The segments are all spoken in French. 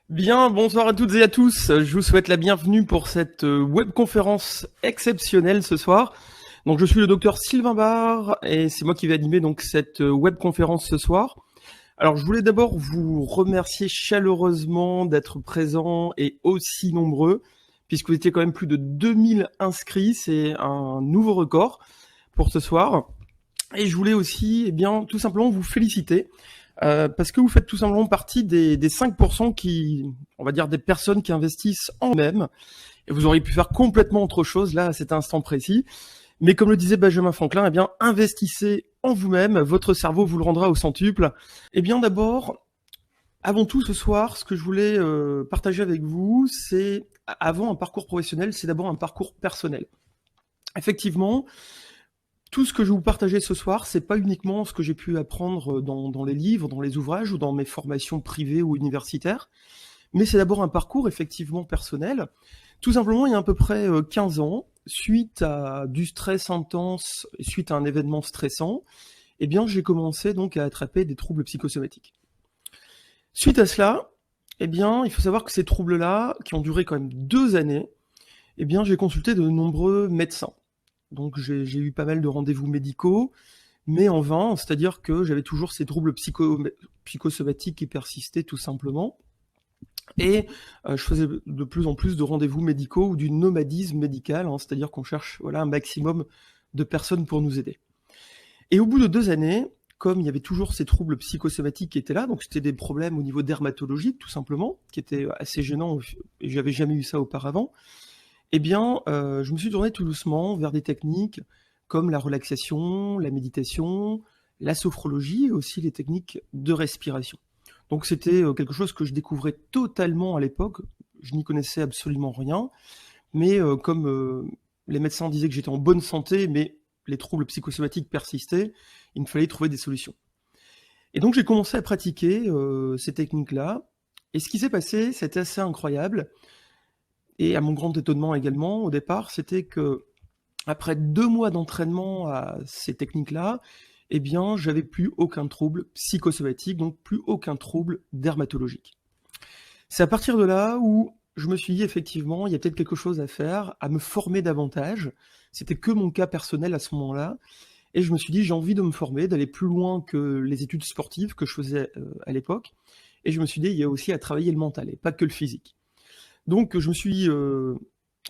Bien, bonsoir à toutes et à tous. Je vous souhaite la bienvenue pour cette webconférence exceptionnelle ce soir. Donc, je suis le docteur Sylvain Barre et c'est moi qui vais animer donc cette webconférence ce soir. Alors, je voulais d'abord vous remercier chaleureusement d'être présents et aussi nombreux, puisque vous étiez quand même plus de 2000 inscrits. C'est un nouveau record pour ce soir. Et je voulais aussi, tout simplement vous féliciter. Parce que vous faites tout simplement partie des 5% qui, on va dire, des personnes qui investissent en eux-mêmes. Et vous auriez pu faire complètement autre chose là à cet instant précis. Mais comme le disait Benjamin Franklin, investissez en vous-même. Votre cerveau vous le rendra au centuple. D'abord, avant tout ce soir, ce que je voulais partager avec vous, c'est avant un parcours professionnel, c'est d'abord un parcours personnel. Effectivement, tout ce que je vais vous partager ce soir, c'est pas uniquement ce que j'ai pu apprendre dans les livres, dans les ouvrages ou dans mes formations privées ou universitaires, mais c'est d'abord un parcours effectivement personnel. Tout simplement, il y a à peu près 15 ans, suite à du stress intense, suite à un événement stressant, j'ai commencé donc à attraper des troubles psychosomatiques. Suite à cela, il faut savoir que ces troubles-là, qui ont duré quand même 2 années, j'ai consulté de nombreux médecins. Donc j'ai eu pas mal de rendez-vous médicaux, mais en vain, c'est-à-dire que j'avais toujours ces troubles psychosomatiques qui persistaient tout simplement. Et je faisais de plus en plus de rendez-vous médicaux ou du nomadisme médical, c'est-à-dire qu'on cherche un maximum de personnes pour nous aider. Et au bout de 2 années, comme il y avait toujours ces troubles psychosomatiques qui étaient là, donc c'était des problèmes au niveau dermatologique tout simplement, qui étaient assez gênants, et j'avais jamais eu ça auparavant, je me suis tourné tout doucement vers des techniques comme la relaxation, la méditation, la sophrologie et aussi les techniques de respiration. Donc c'était quelque chose que je découvrais totalement à l'époque, je n'y connaissais absolument rien, mais comme les médecins disaient que j'étais en bonne santé, mais les troubles psychosomatiques persistaient, il me fallait trouver des solutions. Et donc j'ai commencé à pratiquer ces techniques-là, et ce qui s'est passé, c'était assez incroyable. Et à mon grand étonnement également, au départ, c'était que après 2 mois d'entraînement à ces techniques-là, j'avais plus aucun trouble psychosomatique, donc plus aucun trouble dermatologique. C'est à partir de là où je me suis dit effectivement, il y a peut-être quelque chose à faire, à me former davantage. C'était que mon cas personnel à ce moment-là. Et je me suis dit, j'ai envie de me former, d'aller plus loin que les études sportives que je faisais à l'époque. Et je me suis dit, il y a aussi à travailler le mental et pas que le physique. Donc je me suis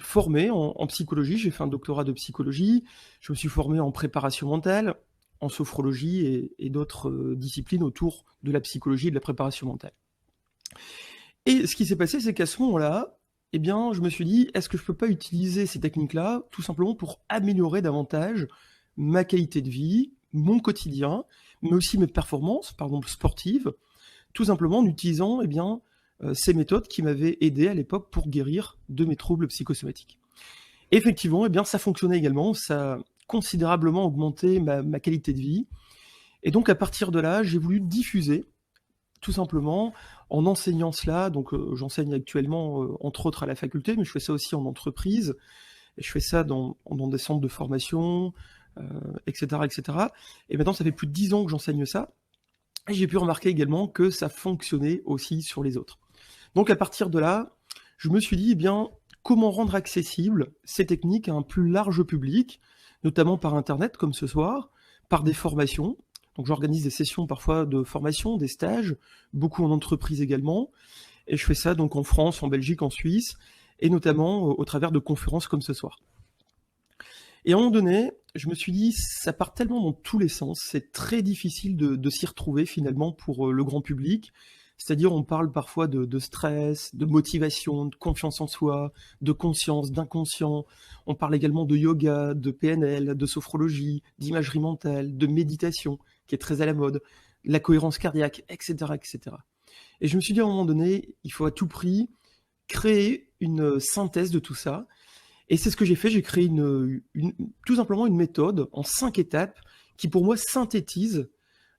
formé en psychologie, j'ai fait un doctorat de psychologie, je me suis formé en préparation mentale, en sophrologie et d'autres disciplines autour de la psychologie et de la préparation mentale. Et ce qui s'est passé, c'est qu'à ce moment-là, je me suis dit, est-ce que je peux pas utiliser ces techniques-là tout simplement pour améliorer davantage ma qualité de vie, mon quotidien, mais aussi mes performances, par exemple sportives, tout simplement en utilisant ces méthodes qui m'avaient aidé à l'époque pour guérir de mes troubles psychosomatiques. Et effectivement, ça fonctionnait également, ça a considérablement augmenté ma qualité de vie. Et donc à partir de là, j'ai voulu diffuser, tout simplement, en enseignant cela. Donc j'enseigne actuellement, entre autres à la faculté, mais je fais ça aussi en entreprise, et je fais ça dans des centres de formation, etc., etc. Et maintenant, ça fait plus de 10 ans que j'enseigne ça, et j'ai pu remarquer également que ça fonctionnait aussi sur les autres. Donc à partir de là, je me suis dit, comment rendre accessibles ces techniques à un plus large public, notamment par Internet, comme ce soir, par des formations. Donc j'organise des sessions parfois de formation, des stages, beaucoup en entreprise également, et je fais ça donc en France, en Belgique, en Suisse, et notamment au travers de conférences comme ce soir. Et à un moment donné, je me suis dit, ça part tellement dans tous les sens, c'est très difficile de s'y retrouver finalement pour le grand public. C'est-à-dire, on parle parfois de stress, de motivation, de confiance en soi, de conscience, d'inconscient. On parle également de yoga, de PNL, de sophrologie, d'imagerie mentale, de méditation, qui est très à la mode, la cohérence cardiaque, etc., etc. Et je me suis dit à un moment donné, il faut à tout prix créer une synthèse de tout ça. Et c'est ce que j'ai fait, j'ai créé tout simplement une méthode en 5 étapes qui pour moi synthétise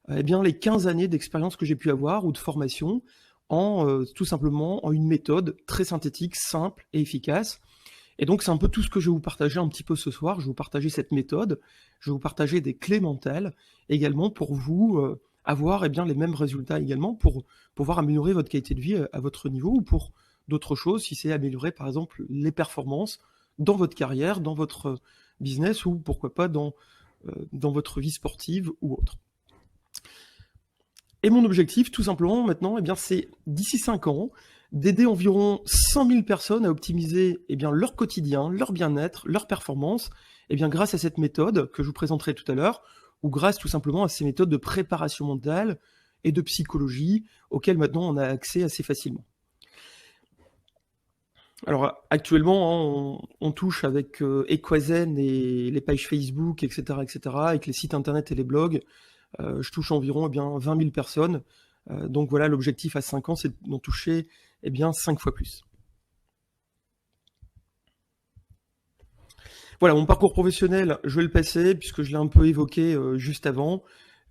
les 15 années d'expérience que j'ai pu avoir ou de formation tout simplement en une méthode très synthétique, simple et efficace. Et donc c'est un peu tout ce que je vais vous partager un petit peu ce soir. Je vais vous partager cette méthode, je vais vous partager des clés mentales également pour vous avoir les mêmes résultats également pour pouvoir améliorer votre qualité de vie à votre niveau ou pour d'autres choses, si c'est améliorer par exemple les performances dans votre carrière, dans votre business ou pourquoi pas dans votre vie sportive ou autre. Et mon objectif, tout simplement, maintenant, c'est d'ici 5 ans, d'aider environ 100 000 personnes à optimiser leur quotidien, leur bien-être, leur performance, grâce à cette méthode que je vous présenterai tout à l'heure, ou grâce tout simplement à ces méthodes de préparation mentale et de psychologie auxquelles maintenant on a accès assez facilement. Alors actuellement, on touche avec Equazen et les pages Facebook, etc., avec les sites internet et les blogs, je touche environ 20 000 personnes. Donc voilà, l'objectif à 5 ans, c'est d'en toucher 5 fois plus. Voilà, mon parcours professionnel, je vais le passer puisque je l'ai un peu évoqué juste avant.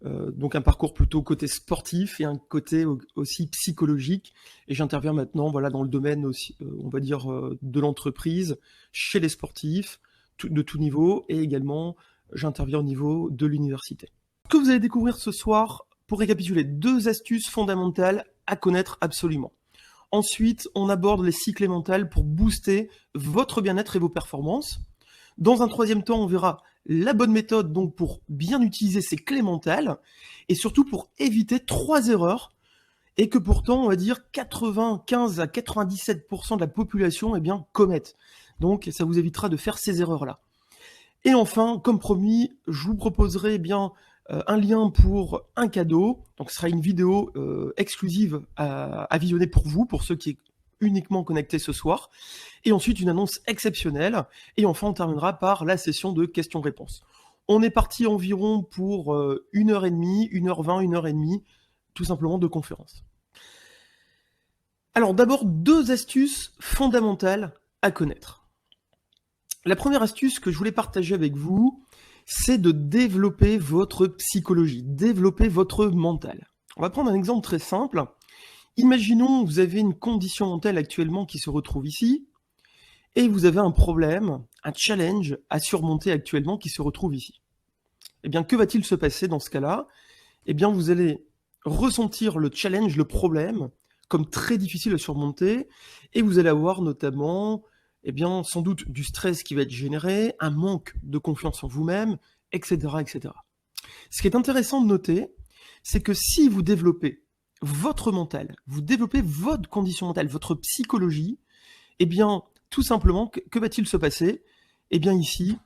Donc un parcours plutôt côté sportif et un côté aussi psychologique. Et j'interviens maintenant dans le domaine aussi, on va dire, de l'entreprise, chez les sportifs, de tout niveau, et également j'interviens au niveau de l'université. Ce que vous allez découvrir ce soir, pour récapituler, 2 astuces fondamentales à connaître absolument. Ensuite, on aborde les cycles mentaux pour booster votre bien-être et vos performances. Dans un 3e temps, on verra la bonne méthode donc pour bien utiliser ces clés mentales et surtout pour éviter 3 erreurs et que pourtant, on va dire 95 à 97% de la population commettent. Donc, ça vous évitera de faire ces erreurs-là. Et enfin, comme promis, je vous proposerai un lien pour un cadeau. Donc, ce sera une vidéo exclusive à visionner pour vous, pour ceux qui sont uniquement connectés ce soir. Et ensuite, une annonce exceptionnelle. Et enfin, on terminera par la session de questions-réponses. On est parti environ pour 1h30, 1h20, 1h30, tout simplement de conférence. Alors, d'abord, 2 astuces fondamentales à connaître. La première astuce que je voulais partager avec vous, c'est de développer votre psychologie, développer votre mental. On va prendre un exemple très simple. Imaginons que vous avez une condition mentale actuellement qui se retrouve ici, et vous avez un problème, un challenge à surmonter actuellement qui se retrouve ici. Que va-t-il se passer dans ce cas-là ? Vous allez ressentir le challenge, le problème, comme très difficile à surmonter, et vous allez avoir notamment sans doute du stress qui va être généré, un manque de confiance en vous-même, etc., etc. Ce qui est intéressant de noter, c'est que si vous développez votre mental, vous développez votre condition mentale, votre psychologie, tout simplement, que va-t-il se passer ? Ici,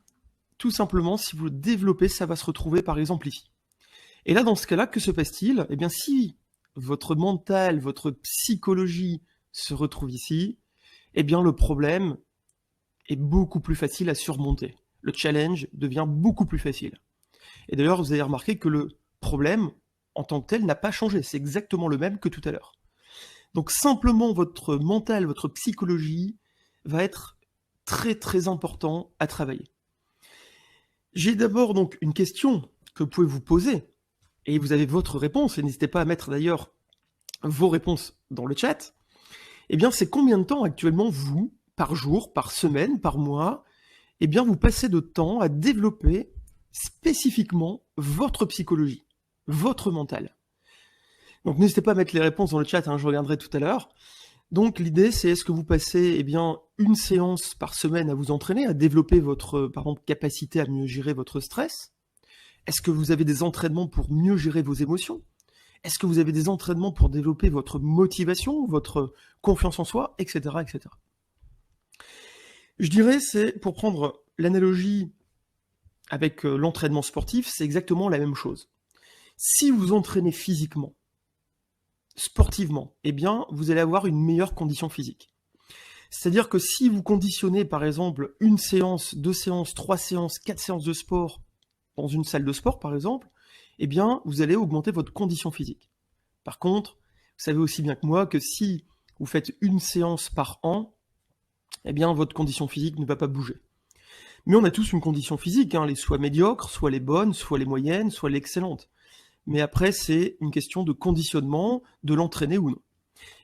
tout simplement, si vous le développez, ça va se retrouver par exemple ici. Et là, dans ce cas-là, que se passe-t-il ? Si votre mental, votre psychologie se retrouve ici, le problème est beaucoup plus facile à surmonter. Le challenge devient beaucoup plus facile. Et d'ailleurs, vous avez remarqué que le problème, en tant que tel, n'a pas changé. C'est exactement le même que tout à l'heure. Donc simplement, votre mental, votre psychologie va être très très important à travailler. J'ai d'abord donc une question que vous pouvez vous poser, et vous avez votre réponse, et n'hésitez pas à mettre d'ailleurs vos réponses dans le chat. C'est combien de temps actuellement vous, par jour, par semaine, par mois, vous passez de temps à développer spécifiquement votre psychologie, votre mental. Donc n'hésitez pas à mettre les réponses dans le chat, je regarderai tout à l'heure. Donc l'idée, c'est est-ce que vous passez une séance par semaine à vous entraîner, à développer votre par exemple, capacité à mieux gérer votre stress ? Est-ce que vous avez des entraînements pour mieux gérer vos émotions ? Est-ce que vous avez des entraînements pour développer votre motivation, votre confiance en soi, etc., etc. Je dirais, c'est pour prendre l'analogie avec l'entraînement sportif, c'est exactement la même chose. Si vous entraînez physiquement, sportivement, vous allez avoir une meilleure condition physique. C'est-à-dire que si vous conditionnez, par exemple, 1 séance, 2 séances, 3 séances, 4 séances de sport dans une salle de sport, par exemple, vous allez augmenter votre condition physique. Par contre, vous savez aussi bien que moi que si vous faites 1 séance par an, votre condition physique ne va pas bouger. Mais on a tous une condition physique, les soit médiocres, soit les bonnes, soit les moyennes, soit l'excellente. Mais après, c'est une question de conditionnement, de l'entraîner ou non.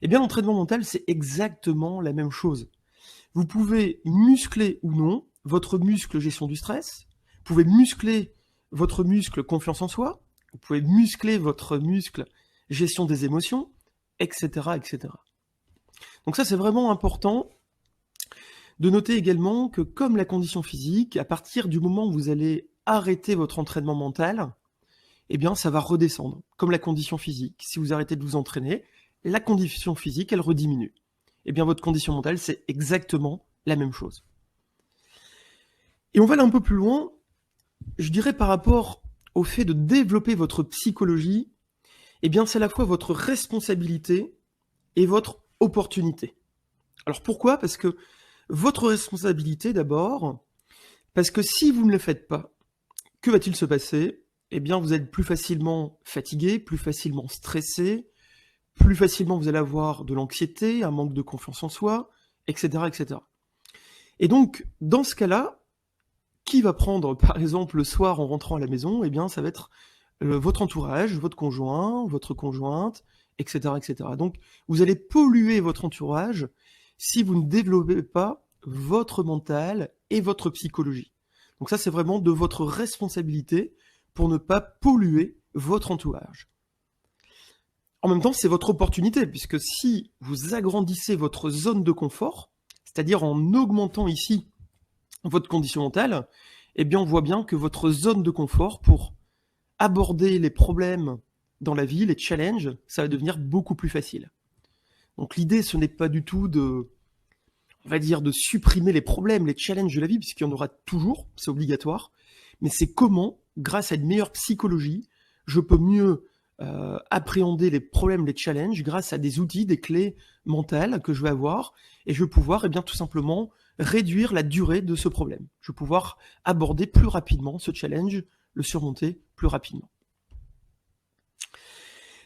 L'entraînement mental, c'est exactement la même chose. Vous pouvez muscler ou non votre muscle gestion du stress, vous pouvez muscler votre muscle confiance en soi, Vous pouvez muscler votre muscle gestion des émotions, etc., etc. Donc ça, c'est vraiment important de noter également que comme la condition physique, à partir du moment où vous allez arrêter votre entraînement mental, eh bien, ça va redescendre, comme la condition physique. Si vous arrêtez de vous entraîner, la condition physique, elle rediminue. Eh bien, votre condition mentale, c'est exactement la même chose. Et on va aller un peu plus loin, je dirais par rapport au fait de développer votre psychologie, eh bien, c'est à la fois votre responsabilité et votre opportunité. Alors pourquoi ? Parce que votre responsabilité d'abord, parce que si vous ne le faites pas, que va-t-il se passer ? Eh bien, vous êtes plus facilement fatigué, plus facilement stressé, plus facilement vous allez avoir de l'anxiété, un manque de confiance en soi, etc., etc. Et donc, dans ce cas-là, qui va prendre, par exemple, le soir en rentrant à la maison ? Eh bien, ça va être votre entourage, votre conjoint, votre conjointe, etc., etc. Donc, vous allez polluer votre entourage si vous ne développez pas votre mental et votre psychologie. Donc ça, c'est vraiment de votre responsabilité pour ne pas polluer votre entourage. En même temps, c'est votre opportunité, puisque si vous agrandissez votre zone de confort, c'est-à-dire en augmentant ici votre condition mentale, eh bien, on voit bien que votre zone de confort pour aborder les problèmes dans la vie, les challenges, ça va devenir beaucoup plus facile. Donc l'idée, ce n'est pas du tout de supprimer les problèmes, les challenges de la vie, puisqu'il y en aura toujours, c'est obligatoire, mais c'est comment, grâce à une meilleure psychologie, je peux mieux appréhender les problèmes, les challenges, grâce à des outils, des clés mentales que je vais avoir, et je vais pouvoir tout simplement réduire la durée de ce problème. Je vais pouvoir aborder plus rapidement ce challenge, le surmonter plus rapidement.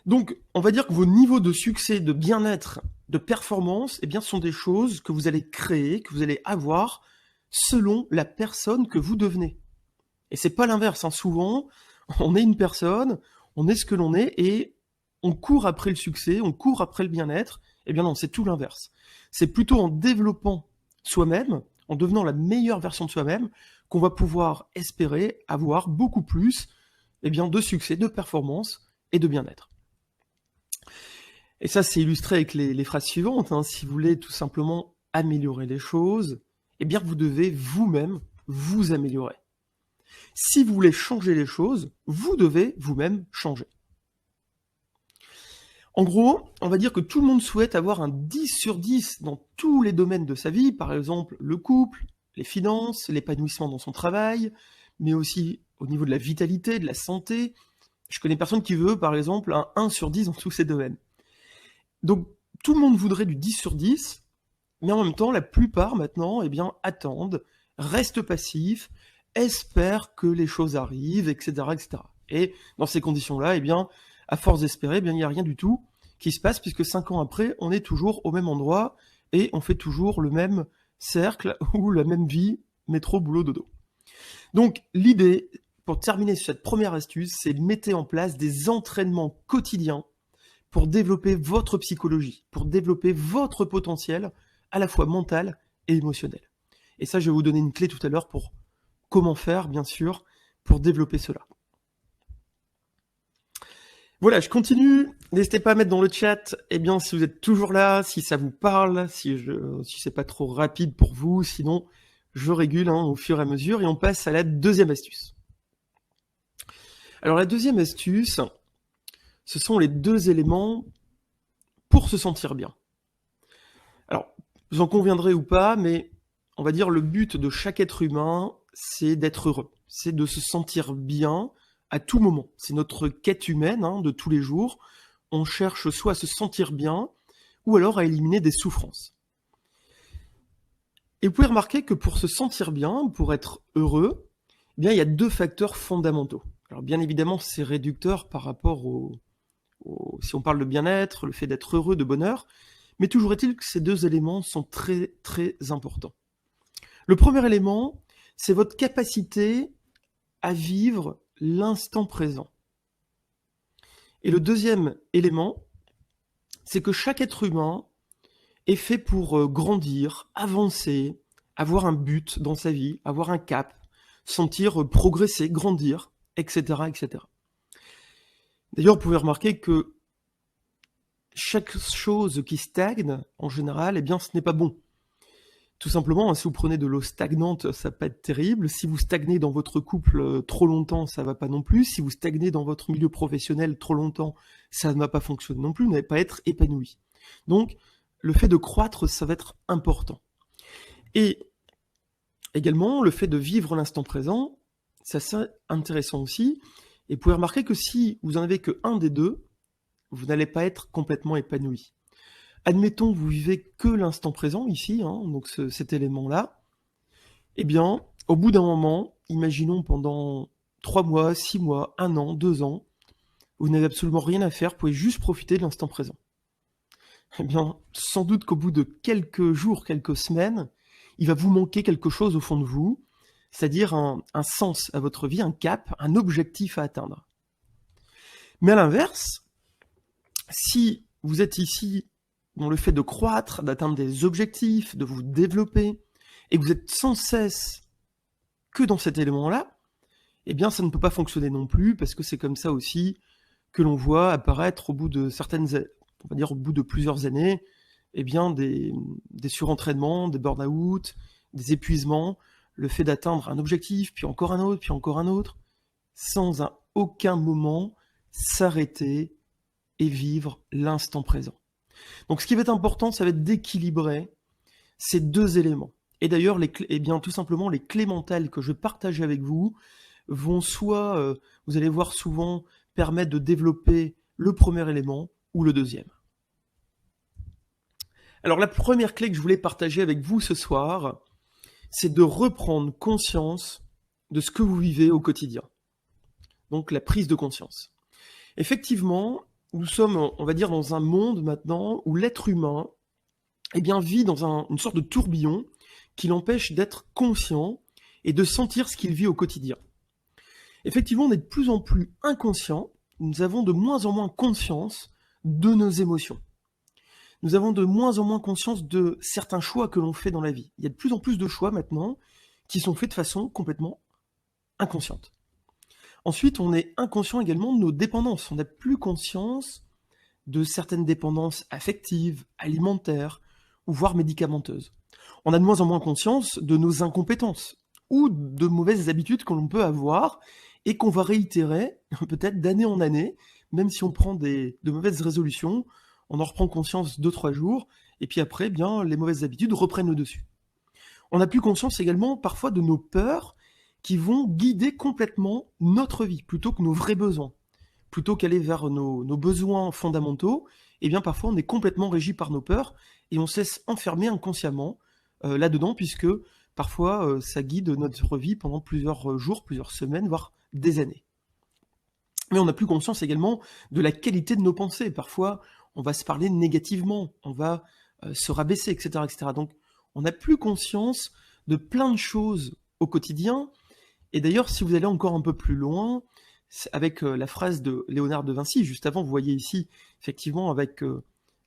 Donc, on va dire que vos niveaux de succès, de bien-être, de performance, sont des choses que vous allez créer, que vous allez avoir selon la personne que vous devenez. Et c'est pas l'inverse, hein. Souvent, on est une personne, on est ce que l'on est et on court après le succès, on court après le bien-être. Eh bien non, c'est tout l'inverse. C'est plutôt en développant soi-même, en devenant la meilleure version de soi-même, qu'on va pouvoir espérer avoir beaucoup plus de succès, de performance et de bien-être. Et ça, c'est illustré avec les phrases suivantes. Hein. Si vous voulez tout simplement améliorer les choses, vous devez vous-même vous améliorer. Si vous voulez changer les choses, vous devez vous-même changer. En gros, on va dire que tout le monde souhaite avoir un 10 sur 10 dans tous les domaines de sa vie, par exemple le couple, les finances, l'épanouissement dans son travail, mais aussi au niveau de la vitalité, de la santé. Je connais personne qui veut, par exemple, un 1 sur 10 dans tous ces domaines. Donc, tout le monde voudrait du 10 sur 10, mais en même temps, la plupart maintenant, attendent, restent passifs, espèrent que les choses arrivent, etc., etc. Et dans ces conditions-là, à force d'espérer, il n'y a rien du tout qui se passe, puisque 5 ans après, on est toujours au même endroit et on fait toujours le même cercle ou la même vie, métro, boulot, dodo. Donc, l'idée, pour terminer sur cette première astuce, c'est de mettre en place des entraînements quotidiens pour développer votre psychologie, pour développer votre potentiel, à la fois mental et émotionnel. Et ça, je vais vous donner une clé tout à l'heure pour comment faire, bien sûr, pour développer cela. Voilà, je continue. N'hésitez pas à mettre dans le chat, si vous êtes toujours là, si ça vous parle, si c'est pas trop rapide pour vous, sinon je régule au fur et à mesure, et on passe à la deuxième astuce. Alors la deuxième astuce, ce sont les 2 éléments pour se sentir bien. Alors, vous en conviendrez ou pas, mais on va dire le but de chaque être humain, c'est d'être heureux, c'est de se sentir bien à tout moment. C'est notre quête humaine de tous les jours. On cherche soit à se sentir bien, ou alors à éliminer des souffrances. Et vous pouvez remarquer que pour se sentir bien, pour être heureux, il y a 2 facteurs fondamentaux. Alors bien évidemment, c'est réducteur par rapport si on parle de bien-être, le fait d'être heureux, de bonheur, mais toujours est-il que ces 2 éléments sont très très importants. Le premier élément, c'est votre capacité à vivre l'instant présent. Et le deuxième élément, c'est que chaque être humain est fait pour grandir, avancer, avoir un but dans sa vie, avoir un cap, sentir progresser, grandir, etc., etc. D'ailleurs, vous pouvez remarquer que chaque chose qui stagne, en général, eh bien, ce n'est pas bon. Tout simplement, si vous prenez de l'eau stagnante, ça peut être terrible. Si vous stagnez dans votre couple trop longtemps, ça va pas non plus. Si vous stagnez dans votre milieu professionnel trop longtemps, ça ne va pas fonctionner non plus. Vous n'allez pas être épanoui. Donc, le fait de croître, ça va être important. Et également, le fait de vivre l'instant présent, ça c'est intéressant aussi. Et vous pouvez remarquer que si vous n'en avez que un des deux, vous n'allez pas être complètement épanoui. Admettons que vous vivez que l'instant présent ici, donc cet élément-là, eh bien, au bout d'un moment, imaginons pendant 3 mois, 6 mois, 1 an, 2 ans, vous n'avez absolument rien à faire, vous pouvez juste profiter de l'instant présent. Eh bien, sans doute qu'au bout de quelques jours, quelques semaines, il va vous manquer quelque chose au fond de vous, c'est-à-dire un sens à votre vie, un cap, un objectif à atteindre. Mais à l'inverse, si vous êtes ici dans le fait de croître, d'atteindre des objectifs, de vous développer, et que vous êtes sans cesse que dans cet élément-là, eh bien ça ne peut pas fonctionner non plus, parce que c'est comme ça aussi que l'on voit apparaître au bout de on va dire au bout de plusieurs années, eh bien des surentraînements, des burn-out, des épuisements, le fait d'atteindre un objectif, puis encore un autre, puis encore un autre, sans à aucun moment s'arrêter et vivre l'instant présent. Donc ce qui va être important, ça va être d'équilibrer ces deux éléments. Et d'ailleurs, tout simplement, les clés mentales que je partage avec vous vont soit, vous allez voir souvent, permettre de développer le premier élément ou le deuxième. Alors la première clé que je voulais partager avec vous ce soir, c'est de reprendre conscience de ce que vous vivez au quotidien. Donc la prise de conscience. Effectivement, nous sommes, on va dire, dans un monde maintenant où l'être humain vit dans une sorte de tourbillon qui l'empêche d'être conscient et de sentir ce qu'il vit au quotidien. Effectivement, on est de plus en plus inconscient, nous avons de moins en moins conscience de nos émotions. Nous avons de moins en moins conscience de certains choix que l'on fait dans la vie. Il y a de plus en plus de choix maintenant qui sont faits de façon complètement inconsciente. Ensuite, on est inconscient également de nos dépendances. On n'a plus conscience de certaines dépendances affectives, alimentaires, ou voire médicamenteuses. On a de moins en moins conscience de nos incompétences ou de mauvaises habitudes que l'on peut avoir et qu'on va réitérer peut-être d'année en année, même si on prend de mauvaises résolutions, on en reprend conscience 2-3 jours, et puis après, les mauvaises habitudes reprennent le dessus. On n'a plus conscience également parfois de nos peurs qui vont guider complètement notre vie, plutôt que nos vrais besoins. Plutôt qu'aller vers nos besoins fondamentaux, parfois on est complètement régi par nos peurs, et on se laisse enfermer inconsciemment là-dedans, puisque parfois ça guide notre vie pendant plusieurs jours, plusieurs semaines, voire des années. Mais on n'a plus conscience également de la qualité de nos pensées. Parfois, on va se parler négativement, on va se rabaisser, etc., etc. Donc, on n'a plus conscience de plein de choses au quotidien. Et d'ailleurs, si vous allez encore un peu plus loin, avec la phrase de Léonard de Vinci, juste avant, vous voyez ici, effectivement, avec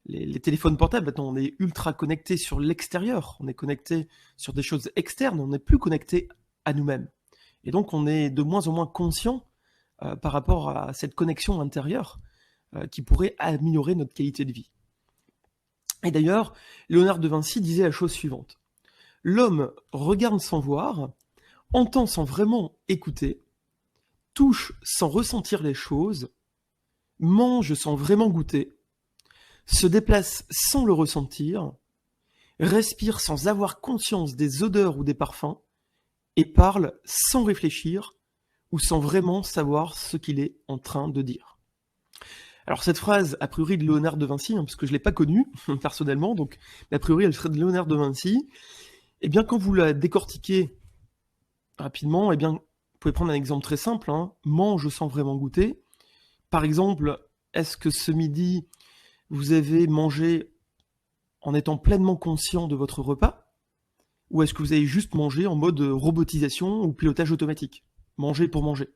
les téléphones portables, maintenant on est ultra connecté sur l'extérieur, on est connecté sur des choses externes, on n'est plus connecté à nous-mêmes. Et donc on est de moins en moins conscient par rapport à cette connexion intérieure qui pourrait améliorer notre qualité de vie. Et d'ailleurs, Léonard de Vinci disait la chose suivante. L'homme regarde sans voir, entend sans vraiment écouter, touche sans ressentir les choses, mange sans vraiment goûter, se déplace sans le ressentir, respire sans avoir conscience des odeurs ou des parfums, et parle sans réfléchir ou sans vraiment savoir ce qu'il est en train de dire. Alors cette phrase, a priori de Léonard de Vinci, parce que je ne l'ai pas connue personnellement, donc a priori elle serait de Léonard de Vinci, quand vous la décortiquez rapidement, vous pouvez prendre un exemple très simple, mange sans vraiment goûter. Par exemple, est-ce que ce midi, vous avez mangé en étant pleinement conscient de votre repas? Ou est-ce que vous avez juste mangé en mode robotisation ou pilotage automatique? Manger pour manger.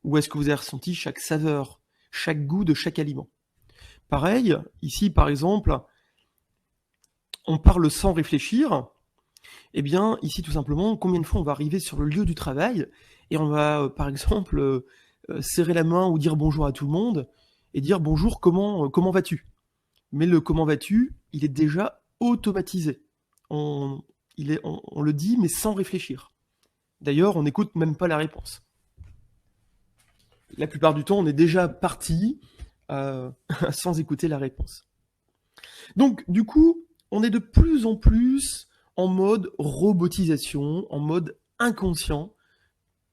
Ou est-ce que vous avez ressenti chaque saveur, chaque goût de chaque aliment? Pareil, ici par exemple, on parle sans réfléchir. Ici tout simplement, combien de fois on va arriver sur le lieu du travail et on va par exemple serrer la main ou dire bonjour à tout le monde et dire bonjour, comment vas-tu? Mais le comment vas-tu, il est déjà automatisé. On le dit, mais sans réfléchir. D'ailleurs, on n'écoute même pas la réponse. La plupart du temps, on est déjà parti sans écouter la réponse. Donc, du coup, on est de plus en plus en mode robotisation, en mode inconscient,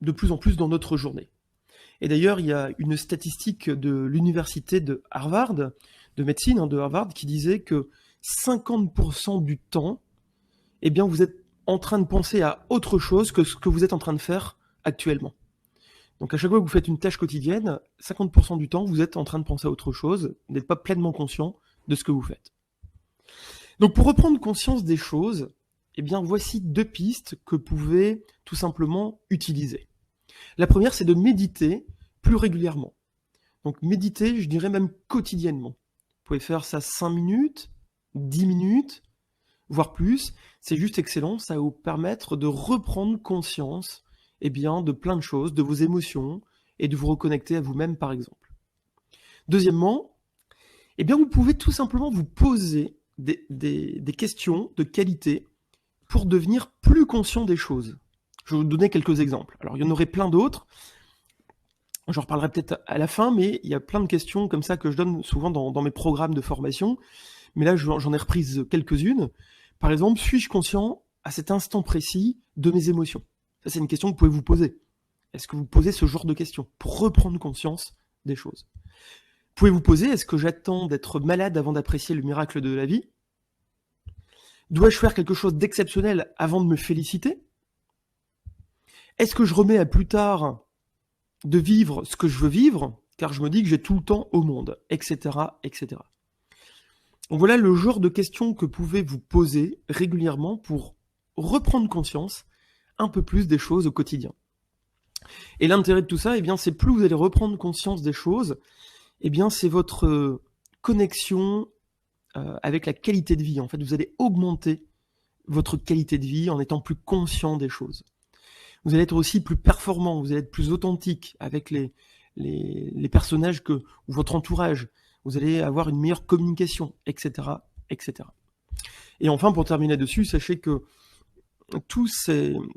de plus en plus dans notre journée. Et d'ailleurs, il y a une statistique de l'université de Harvard, de médecine de Harvard, qui disait que 50% du temps, eh bien, vous êtes en train de penser à autre chose que ce que vous êtes en train de faire actuellement. Donc à chaque fois que vous faites une tâche quotidienne, 50% du temps, vous êtes en train de penser à autre chose, vous n'êtes pas pleinement conscient de ce que vous faites. Donc pour reprendre conscience des choses, eh bien voici 2 pistes que vous pouvez tout simplement utiliser. La première, c'est de méditer plus régulièrement. Donc méditer, je dirais même quotidiennement. Vous pouvez faire ça 5 minutes, 10 minutes, voire plus. C'est juste excellent, ça va vous permettre de reprendre conscience de plein de choses, de vos émotions, et de vous reconnecter à vous-même, par exemple. Deuxièmement, vous pouvez tout simplement vous poser des questions de qualité pour devenir plus conscient des choses. Je vais vous donner quelques exemples. Alors, il y en aurait plein d'autres. J'en reparlerai peut-être à la fin, mais il y a plein de questions comme ça que je donne souvent dans mes programmes de formation. Mais là, j'en ai reprise quelques-unes. Par exemple, suis-je conscient à cet instant précis de mes émotions? Ça, c'est une question que vous pouvez vous poser. Est-ce que vous posez ce genre de questions pour reprendre conscience des choses? Vous pouvez vous poser, est-ce que j'attends d'être malade avant d'apprécier le miracle de la vie? Dois-je faire quelque chose d'exceptionnel avant de me féliciter? Est-ce que je remets à plus tard de vivre ce que je veux vivre, car je me dis que j'ai tout le temps au monde, etc., etc. Donc voilà le genre de questions que vous pouvez vous poser régulièrement pour reprendre conscience un peu plus des choses au quotidien. Et l'intérêt de tout ça, c'est plus vous allez reprendre conscience des choses, c'est votre connexion avec la qualité de vie. En fait, vous allez augmenter votre qualité de vie en étant plus conscient des choses. Vous allez être aussi plus performant, vous allez être plus authentique avec les personnages ou votre entourage. Vous allez avoir une meilleure communication, etc., etc. Et enfin, pour terminer dessus, sachez que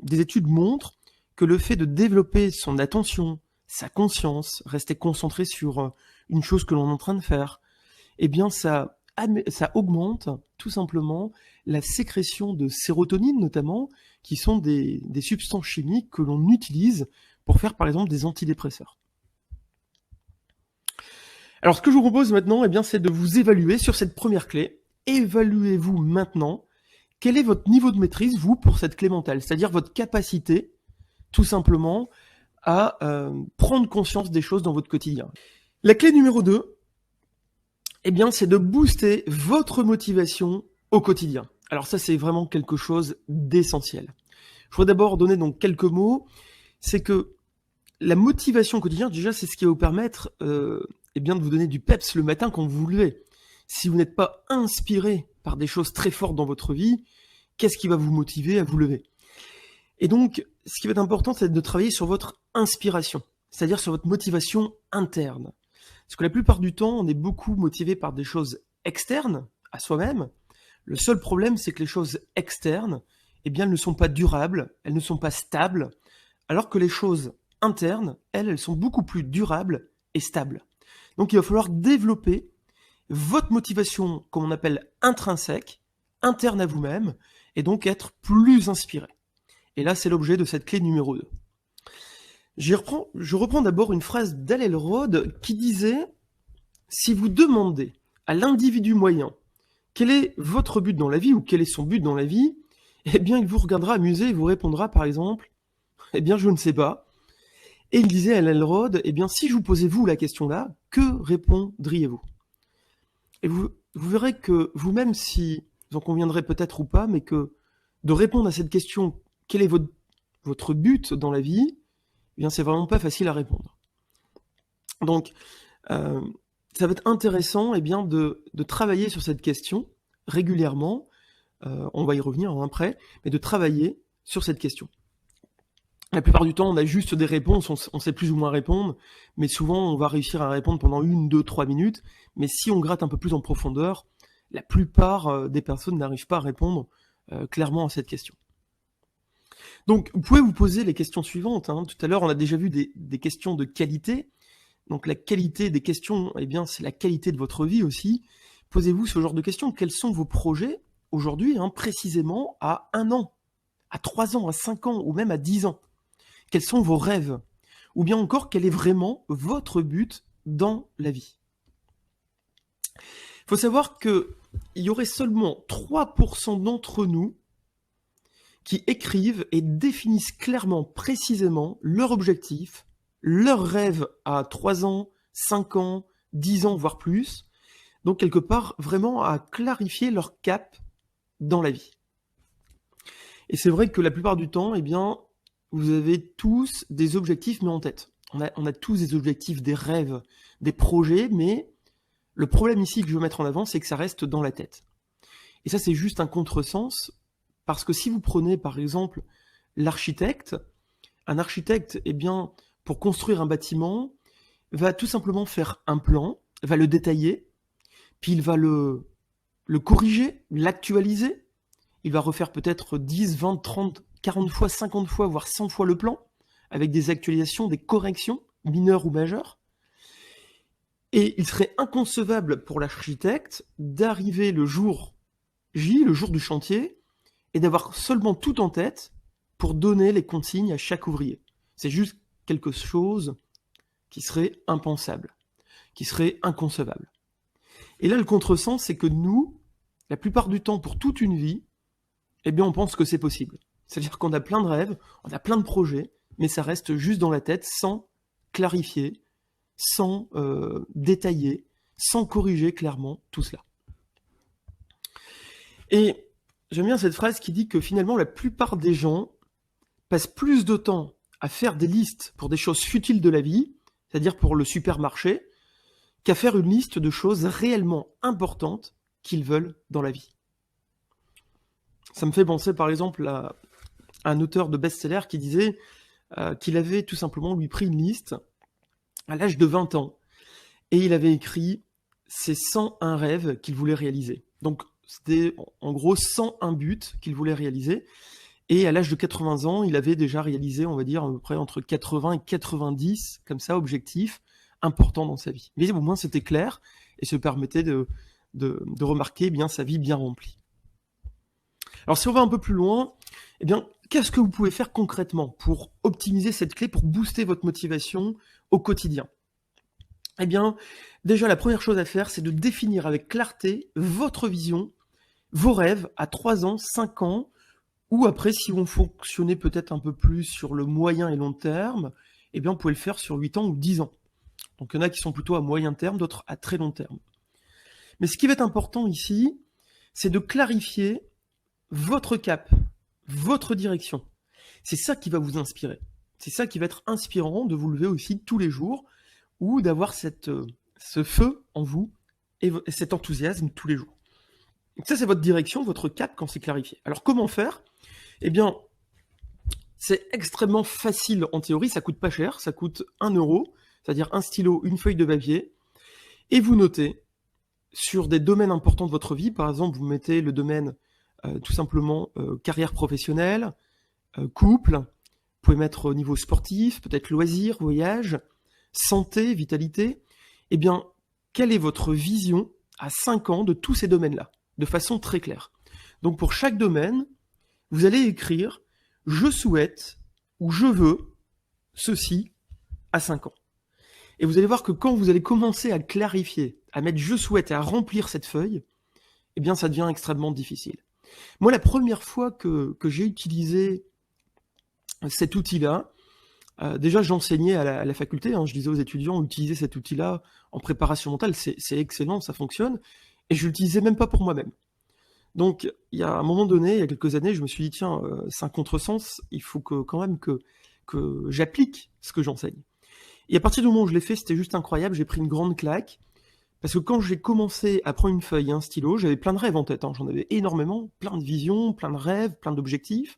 des études montrent que le fait de développer son attention, sa conscience, rester concentré sur une chose que l'on est en train de faire, ça augmente tout simplement la sécrétion de sérotonine notamment, qui sont des substances chimiques que l'on utilise pour faire par exemple des antidépresseurs. Alors ce que je vous propose maintenant, c'est de vous évaluer sur cette première clé. Évaluez-vous maintenant quel est votre niveau de maîtrise, vous, pour cette clé mentale, c'est-à-dire votre capacité, tout simplement, à prendre conscience des choses dans votre quotidien. La clé numéro 2, c'est de booster votre motivation au quotidien. Alors ça, c'est vraiment quelque chose d'essentiel. Je voudrais d'abord donner donc quelques mots. C'est que la motivation au quotidien, déjà, c'est ce qui va vous permettre de vous donner du peps le matin quand vous vous levez. Si vous n'êtes pas inspiré par des choses très fortes dans votre vie, qu'est-ce qui va vous motiver à vous lever? Et donc, ce qui va être important, c'est de travailler sur votre inspiration, c'est-à-dire sur votre motivation interne. Parce que la plupart du temps, on est beaucoup motivé par des choses externes à soi-même. Le seul problème, c'est que les choses externes, elles ne sont pas durables, elles ne sont pas stables, alors que les choses internes, elles sont beaucoup plus durables et stables. Donc il va falloir développer votre motivation, comme on appelle intrinsèque, interne à vous-même, et donc être plus inspiré. Et là, c'est l'objet de cette clé numéro 2. Je reprends d'abord une phrase d'Hal Elrod qui disait « Si vous demandez à l'individu moyen quel est votre but dans la vie ou quel est son but dans la vie, il vous regardera amusé et vous répondra par exemple « je ne sais pas ». Et il disait à Hal Elrod « si je vous posais vous la question là, que répondriez-vous » Et vous verrez que vous-même, si vous en conviendrez peut-être ou pas, mais que de répondre à cette question « Quel est votre but dans la vie ?» c'est vraiment pas facile à répondre. Donc, ça va être intéressant de travailler sur cette question régulièrement. On va y revenir après, mais de travailler sur cette question. La plupart du temps, on a juste des réponses, on sait plus ou moins répondre, mais souvent, on va réussir à répondre pendant 1, 2, 3 minutes. Mais si on gratte un peu plus en profondeur, la plupart des personnes n'arrivent pas à répondre clairement à cette question. Donc, vous pouvez vous poser les questions suivantes. Tout à l'heure, on a déjà vu des questions de qualité. Donc, la qualité des questions, eh bien, c'est la qualité de votre vie aussi. Posez-vous ce genre de questions. Quels sont vos projets aujourd'hui, précisément à 1 an, à 3 ans, à 5 ans ou même à 10 ans? Quels sont vos rêves? Ou bien encore, quel est vraiment votre but dans la vie? Il faut savoir qu'il y aurait seulement 3% d'entre nous qui écrivent et définissent clairement, précisément leur objectif, leur rêve à 3 ans, 5 ans, 10 ans, voire plus. Donc, quelque part, vraiment à clarifier leur cap dans la vie. Et c'est vrai que la plupart du temps, eh bien, vous avez tous des objectifs, mais en tête. On a tous des objectifs, des rêves, des projets, mais le problème ici que je veux mettre en avant, c'est que ça reste dans la tête. Et ça, c'est juste un contresens, parce que si vous prenez, par exemple, l'architecte, un architecte, eh bien, pour construire un bâtiment, va tout simplement faire un plan, va le détailler, puis il va le corriger, l'actualiser, il va refaire peut-être 10, 20, 30, 40 fois, 50 fois, voire 100 fois le plan, avec des actualisations, des corrections, mineures ou majeures. Et il serait inconcevable pour l'architecte d'arriver le jour J, le jour du chantier, et d'avoir seulement tout en tête pour donner les consignes à chaque ouvrier. C'est juste quelque chose qui serait impensable, qui serait inconcevable. Et là, le contresens, c'est que nous, la plupart du temps, pour toute une vie, eh bien, on pense que c'est possible. C'est-à-dire qu'on a plein de rêves, on a plein de projets, mais ça reste juste dans la tête sans clarifier, sans détailler, sans corriger clairement tout cela. Et j'aime bien cette phrase qui dit que finalement, la plupart des gens passent plus de temps à faire des listes pour des choses futiles de la vie, c'est-à-dire pour le supermarché, qu'à faire une liste de choses réellement importantes qu'ils veulent dans la vie. Ça me fait penser par exemple à un auteur de best-seller qui disait qu'il avait tout simplement lui pris une liste à l'âge de 20 ans et il avait écrit ses 101 rêves qu'il voulait réaliser. Donc c'était en gros 101 buts qu'il voulait réaliser et à l'âge de 80 ans, il avait déjà réalisé, on va dire, à peu près entre 80 et 90 comme ça objectifs importants dans sa vie. Mais au moins c'était clair et se permettait de remarquer bien sa vie bien remplie. Alors si on va un peu plus loin, eh bien, qu'est-ce que vous pouvez faire concrètement pour optimiser cette clé, pour booster votre motivation au quotidien? Eh bien, déjà, la première chose à faire, c'est de définir avec clarté votre vision, vos rêves à 3 ans, 5 ans, ou après, si vous fonctionnez peut-être un peu plus sur le moyen et long terme, eh bien, vous pouvez le faire sur 8 ans ou 10 ans. Donc, il y en a qui sont plutôt à moyen terme, d'autres à très long terme. Mais ce qui va être important ici, c'est de clarifier votre cap, votre direction. C'est ça qui va vous inspirer. C'est ça qui va être inspirant de vous lever aussi tous les jours ou d'avoir ce feu en vous et cet enthousiasme tous les jours. Donc ça, c'est votre direction, votre cap quand c'est clarifié. Alors, comment faire? Eh bien, c'est extrêmement facile en théorie, ça coûte pas cher, ça coûte 1 €, c'est-à-dire un stylo, une feuille de papier, et vous notez sur des domaines importants de votre vie. Par exemple, vous mettez le domaine tout simplement carrière professionnelle, couple, vous pouvez mettre au niveau sportif, peut-être loisirs, voyage, santé, vitalité. Eh bien, quelle est votre vision à 5 ans de tous ces domaines-là, de façon très claire? Donc pour chaque domaine, vous allez écrire « je souhaite » ou « je veux » ceci à 5 ans. Et vous allez voir que quand vous allez commencer à clarifier, à mettre « je souhaite » et à remplir cette feuille, eh bien ça devient extrêmement difficile. Moi, la première fois que j'ai utilisé cet outil-là, déjà j'enseignais à la faculté, je disais aux étudiants, utilisez cet outil-là en préparation mentale, c'est excellent, ça fonctionne, et je l'utilisais même pas pour moi-même. Donc, il y a un moment donné, il y a quelques années, je me suis dit, tiens, c'est un contresens, il faut quand même que j'applique ce que j'enseigne. Et à partir du moment où je l'ai fait, c'était juste incroyable, j'ai pris une grande claque, parce que quand j'ai commencé à prendre une feuille et un stylo, j'avais plein de rêves en tête, j'en avais énormément, plein de visions, plein de rêves, plein d'objectifs.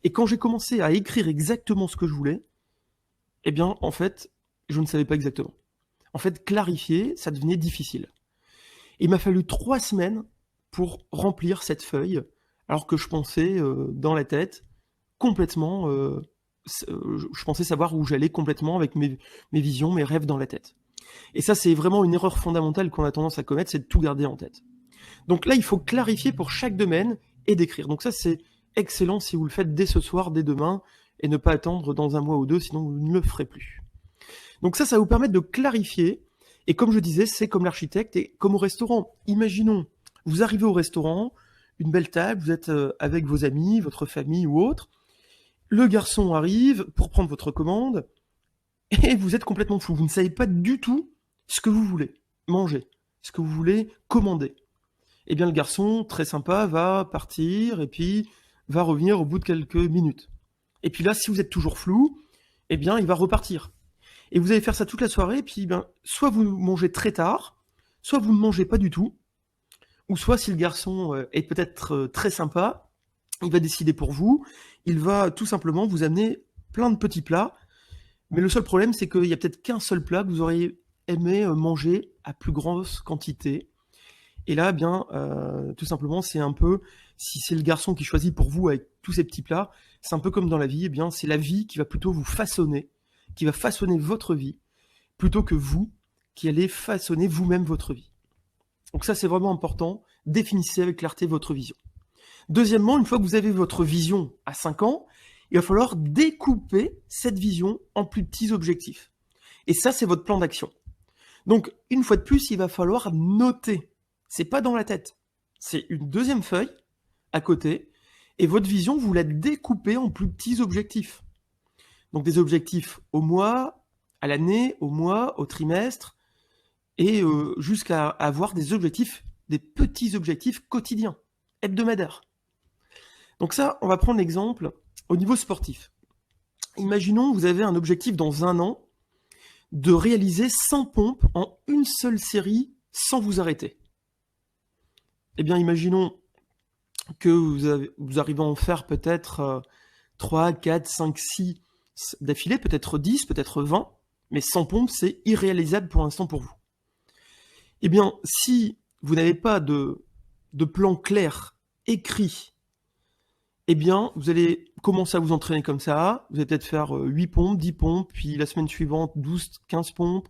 Et quand j'ai commencé à écrire exactement ce que je voulais, eh bien, en fait, je ne savais pas exactement. En fait, clarifier, ça devenait difficile. Et il m'a fallu 3 semaines pour remplir cette feuille, alors que je pensais dans la tête complètement, je pensais savoir où j'allais complètement avec mes visions, mes rêves dans la tête. Et ça, c'est vraiment une erreur fondamentale qu'on a tendance à commettre, c'est de tout garder en tête. Donc là, il faut clarifier pour chaque domaine et décrire. Donc ça, c'est excellent si vous le faites dès ce soir, dès demain, et ne pas attendre dans un mois ou 2, sinon vous ne le ferez plus. Donc ça va vous permettre de clarifier. Et comme je disais, c'est comme l'architecte et comme au restaurant. Imaginons, vous arrivez au restaurant, une belle table, vous êtes avec vos amis, votre famille ou autre. Le garçon arrive pour prendre votre commande et vous êtes complètement flou. Vous ne savez pas du tout ce que vous voulez manger, ce que vous voulez commander. Eh bien, le garçon, très sympa, va partir et puis va revenir au bout de quelques minutes. Et puis là, si vous êtes toujours flou, eh bien, il va repartir. Et vous allez faire ça toute la soirée, et puis soit vous mangez très tard, soit vous ne mangez pas du tout, ou soit si le garçon est peut-être très sympa, il va décider pour vous, il va tout simplement vous amener plein de petits plats, mais le seul problème c'est qu'il n'y a peut-être qu'un seul plat que vous auriez aimé manger à plus grosse quantité. Et là, tout simplement, c'est un peu, si c'est le garçon qui choisit pour vous avec tous ces petits plats, c'est un peu comme dans la vie, c'est la vie qui va plutôt vous façonner, qui va façonner votre vie, plutôt que vous, qui allez façonner vous-même votre vie. Donc ça, c'est vraiment important. Définissez avec clarté votre vision. Deuxièmement, une fois que vous avez votre vision à 5 ans, il va falloir découper cette vision en plus petits objectifs. Et ça, c'est votre plan d'action. Donc, une fois de plus, il va falloir noter. C'est pas dans la tête. C'est une deuxième feuille à côté. Et votre vision, vous la découpez en plus petits objectifs. Donc des objectifs au mois, à l'année, au mois, au trimestre, et jusqu'à avoir des objectifs, des petits objectifs quotidiens, hebdomadaires. Donc ça, on va prendre l'exemple au niveau sportif. Imaginons que vous avez un objectif dans 1 an de réaliser 100 pompes en une seule série sans vous arrêter. Eh bien, imaginons que vous arrivez à en faire peut-être 3, 4, 5, 6 d'affilée, peut-être 10, peut-être 20, mais 100 pompes, c'est irréalisable pour l'instant pour vous. Eh bien, si vous n'avez pas de plan clair, écrit, eh bien, vous allez commencer à vous entraîner comme ça, vous allez peut-être faire 8 pompes, 10 pompes, puis la semaine suivante, 12, 15 pompes,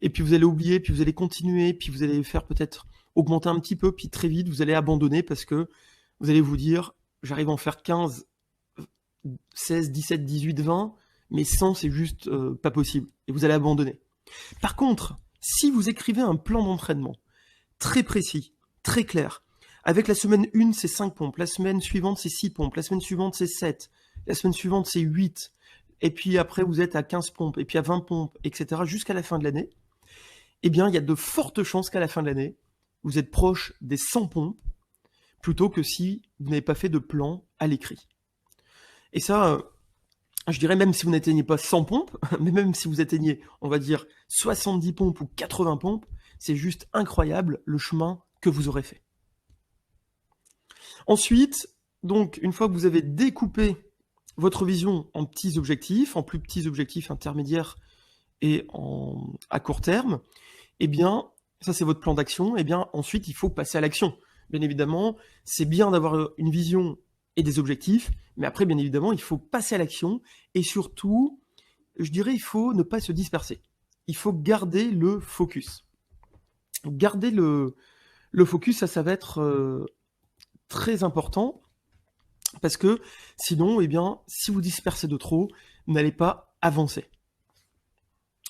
et puis vous allez oublier, puis vous allez continuer, puis vous allez faire peut-être augmenter un petit peu, puis très vite, vous allez abandonner parce que vous allez vous dire, j'arrive à en faire 15, 16, 17, 18, 20, mais 100, c'est juste pas possible. Et vous allez abandonner. Par contre, si vous écrivez un plan d'entraînement très précis, très clair, avec la semaine 1, c'est 5 pompes, la semaine suivante, c'est 6 pompes, la semaine suivante, c'est 7, la semaine suivante, c'est 8, et puis après, vous êtes à 15 pompes, et puis à 20 pompes, etc., jusqu'à la fin de l'année, eh bien, il y a de fortes chances qu'à la fin de l'année, vous êtes proche des 100 pompes, plutôt que si vous n'avez pas fait de plan à l'écrit. Et ça, je dirais même si vous n'atteignez pas 100 pompes, mais même si vous atteignez, on va dire, 70 pompes ou 80 pompes, c'est juste incroyable le chemin que vous aurez fait. Ensuite, donc, une fois que vous avez découpé votre vision en petits objectifs, en plus petits objectifs intermédiaires et à court terme, eh bien, ça c'est votre plan d'action, eh bien, ensuite, il faut passer à l'action. Bien évidemment, c'est bien d'avoir une vision et des objectifs, mais après, bien évidemment, il faut passer à l'action, et surtout, je dirais, il faut ne pas se disperser. Il faut garder le focus. Garder le focus, ça va être très important, parce que sinon, eh bien, si vous dispersez de trop, vous n'allez pas avancer.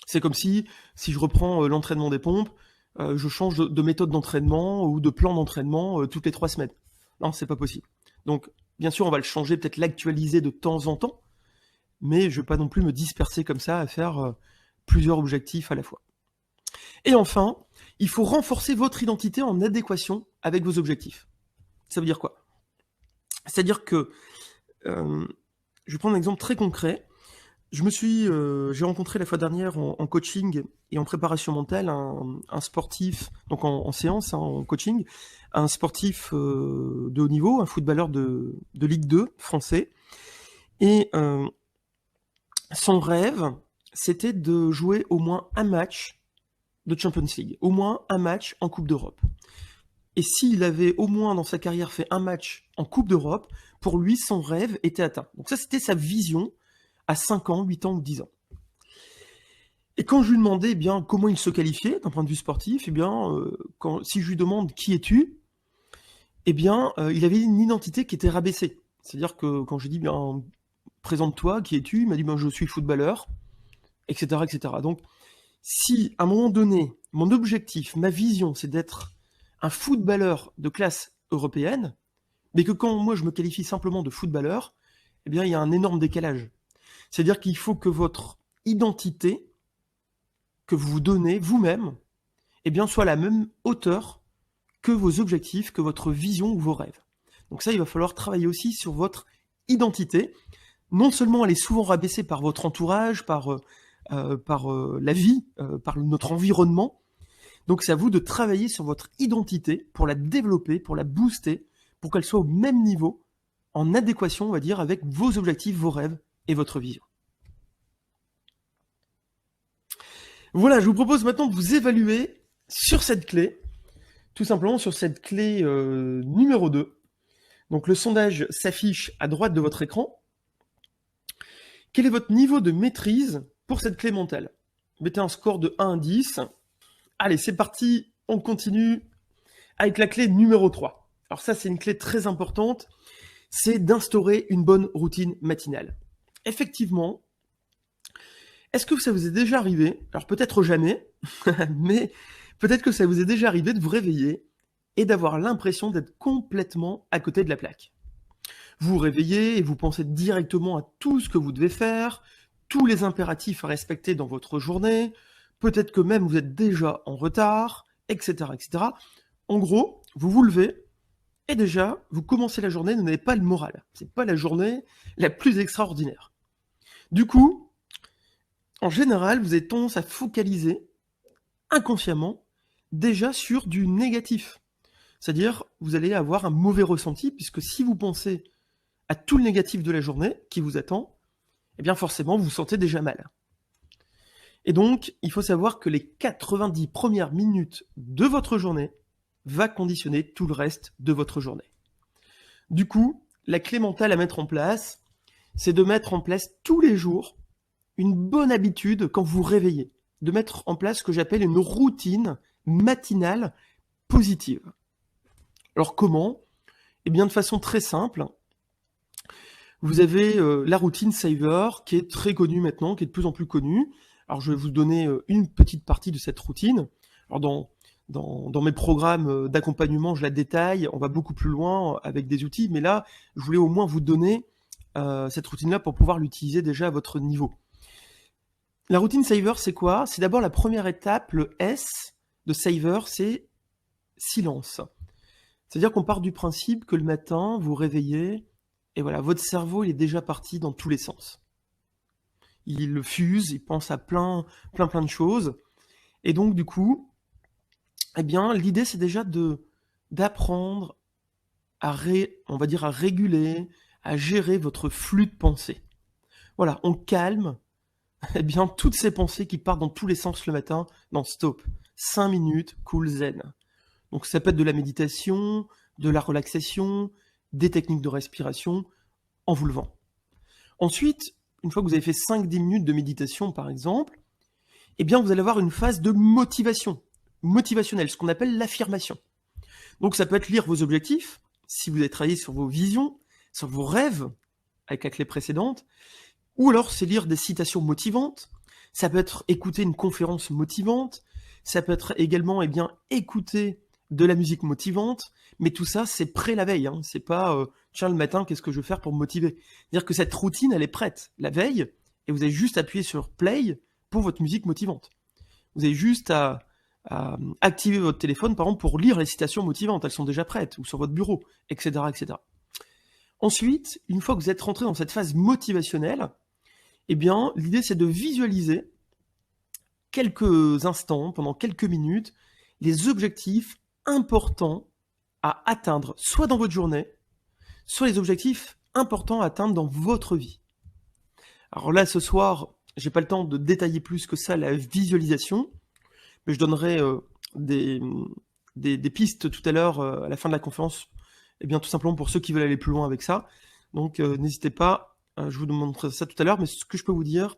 C'est comme si je reprends l'entraînement des pompes, je change de méthode d'entraînement ou de plan d'entraînement toutes les 3 semaines. Non, c'est pas possible. Donc, bien sûr, on va le changer, peut-être l'actualiser de temps en temps, mais je ne vais pas non plus me disperser comme ça à faire plusieurs objectifs à la fois. Et enfin, il faut renforcer votre identité en adéquation avec vos objectifs. Ça veut dire quoi? C'est-à-dire que, je vais prendre un exemple très concret. J'ai rencontré la fois dernière en coaching et en préparation mentale un sportif, donc en séance, hein, en coaching, un sportif de haut niveau, un footballeur de Ligue 2 français. Et son rêve, c'était de jouer au moins un match de Champions League, au moins un match en Coupe d'Europe. Et s'il avait au moins dans sa carrière fait un match en Coupe d'Europe, pour lui, son rêve était atteint. Donc ça, c'était sa vision à 5 ans, 8 ans ou 10 ans. Et quand je lui demandais bien comment il se qualifiait d'un point de vue sportif, si je lui demande qui es-tu, il avait une identité qui était rabaissée. C'est-à-dire que quand j'ai dit présente-toi, qui es-tu, il m'a dit je suis footballeur, etc., etc. Donc si à un moment donné, mon objectif, ma vision, c'est d'être un footballeur de classe européenne, mais que quand moi je me qualifie simplement de footballeur, il y a un énorme décalage. C'est-à-dire qu'il faut que votre identité que vous vous donnez vous-même soit à la même hauteur que vos objectifs, que votre vision ou vos rêves. Donc ça, il va falloir travailler aussi sur votre identité. Non seulement elle est souvent rabaissée par votre entourage, par la vie, par notre environnement. Donc c'est à vous de travailler sur votre identité pour la développer, pour la booster, pour qu'elle soit au même niveau, en adéquation, on va dire, avec vos objectifs, vos rêves et votre vision. Voilà, je vous propose maintenant de vous évaluer sur cette clé, tout simplement sur cette clé numéro 2. Donc le sondage s'affiche à droite de votre écran. Quel est votre niveau de maîtrise pour cette clé mentale? Mettez un score de 1 à 10. Allez, c'est parti, on continue avec la clé numéro 3. Alors ça, c'est une clé très importante, c'est d'instaurer une bonne routine matinale. Effectivement, est-ce que ça vous est déjà arrivé, alors peut-être jamais, mais peut-être que ça vous est déjà arrivé de vous réveiller et d'avoir l'impression d'être complètement à côté de la plaque. Vous vous réveillez et vous pensez directement à tout ce que vous devez faire, tous les impératifs à respecter dans votre journée, peut-être que même vous êtes déjà en retard, etc., etc. En gros, vous vous levez et déjà, vous commencez la journée, vous n'avez pas le moral. C'est pas la journée la plus extraordinaire. Du coup, en général, vous avez tendance à focaliser inconsciemment déjà sur du négatif. C'est-à-dire, vous allez avoir un mauvais ressenti, puisque si vous pensez à tout le négatif de la journée qui vous attend, forcément, vous vous sentez déjà mal. Et donc, il faut savoir que les 90 premières minutes de votre journée va conditionner tout le reste de votre journée. Du coup, la clé mentale à mettre en place, c'est de mettre en place tous les jours une bonne habitude quand vous vous réveillez, de mettre en place ce que j'appelle une routine matinale positive. Alors comment ? De façon très simple. Vous avez la routine Saver qui est très connue maintenant, qui est de plus en plus connue. Alors je vais vous donner une petite partie de cette routine. Alors dans mes programmes d'accompagnement, je la détaille, on va beaucoup plus loin avec des outils, mais là, je voulais au moins vous donner cette routine-là pour pouvoir l'utiliser déjà à votre niveau. La routine Saver, c'est quoi? C'est d'abord la première étape, le S de Saver, c'est silence. C'est-à-dire qu'on part du principe que le matin, vous vous réveillez, et voilà, votre cerveau, il est déjà parti dans tous les sens. Il fuse, il pense à plein de choses. Et donc, du coup, l'idée, c'est déjà d'apprendre à réguler, à gérer votre flux de pensée. Voilà, on calme toutes ces pensées qui partent dans tous les sens le matin. Non, stop. 5 minutes, cool zen. Donc ça peut être de la méditation, de la relaxation, des techniques de respiration, en vous levant. Ensuite, une fois que vous avez fait 5-10 minutes de méditation, par exemple, vous allez avoir une phase de motivation, motivationnelle, ce qu'on appelle l'affirmation. Donc ça peut être lire vos objectifs, si vous avez travaillé sur vos visions, sur vos rêves, avec la clé précédente, ou alors c'est lire des citations motivantes, ça peut être écouter une conférence motivante, ça peut être également écouter de la musique motivante, mais tout ça c'est prêt la veille, hein. C'est pas tiens le matin qu'est-ce que je vais faire pour me motiver. C'est-à-dire que cette routine elle est prête la veille et vous avez juste à appuyer sur play pour votre musique motivante. Vous avez juste à activer votre téléphone par exemple pour lire les citations motivantes, elles sont déjà prêtes, ou sur votre bureau, etc., etc. Ensuite, une fois que vous êtes rentré dans cette phase motivationnelle, Eh bien, l'idée, c'est de visualiser quelques instants, pendant quelques minutes, les objectifs importants à atteindre, soit dans votre journée, soit les objectifs importants à atteindre dans votre vie. Alors là, ce soir, j'ai pas le temps de détailler plus que ça la visualisation, mais je donnerai des pistes tout à l'heure à la fin de la conférence, et bien tout simplement pour ceux qui veulent aller plus loin avec ça. Donc n'hésitez pas, je vous montrerai ça tout à l'heure, mais ce que je peux vous dire,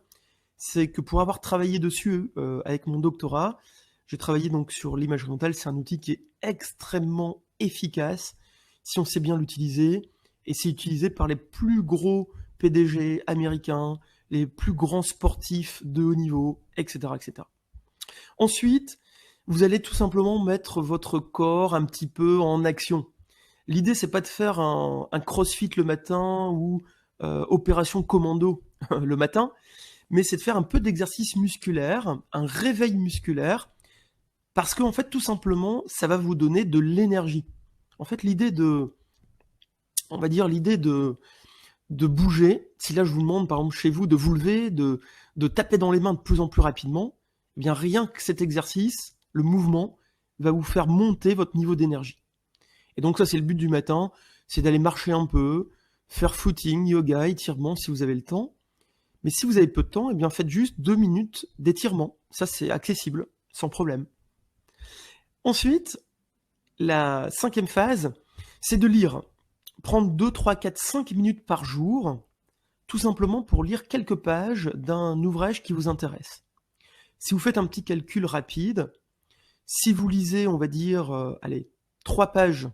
c'est que pour avoir travaillé dessus avec mon doctorat, j'ai travaillé donc sur l'imagerie mentale. C'est un outil qui est extrêmement efficace si on sait bien l'utiliser, et c'est utilisé par les plus gros PDG américains, les plus grands sportifs de haut niveau, etc., etc. Ensuite, vous allez tout simplement mettre votre corps un petit peu en action. L'idée, c'est pas de faire un crossfit le matin ou opération commando le matin, mais c'est de faire un peu d'exercice musculaire, un réveil musculaire, parce qu'en fait, tout simplement, ça va vous donner de l'énergie. En fait, l'idée de bouger, si là je vous demande par exemple chez vous de vous lever, de taper dans les mains de plus en plus rapidement, eh bien rien que cet exercice, le mouvement, va vous faire monter votre niveau d'énergie. Et donc ça c'est le but du matin, c'est d'aller marcher un peu, faire footing, yoga, étirement si vous avez le temps. Mais si vous avez peu de temps, eh bien faites juste 2 minutes d'étirement. Ça c'est accessible, sans problème. Ensuite, la 5e phase, c'est de lire. Prendre 2, 3, 4, 5 minutes par jour, tout simplement pour lire quelques pages d'un ouvrage qui vous intéresse. Si vous faites un petit calcul rapide, si vous lisez, on va dire, 3 pages,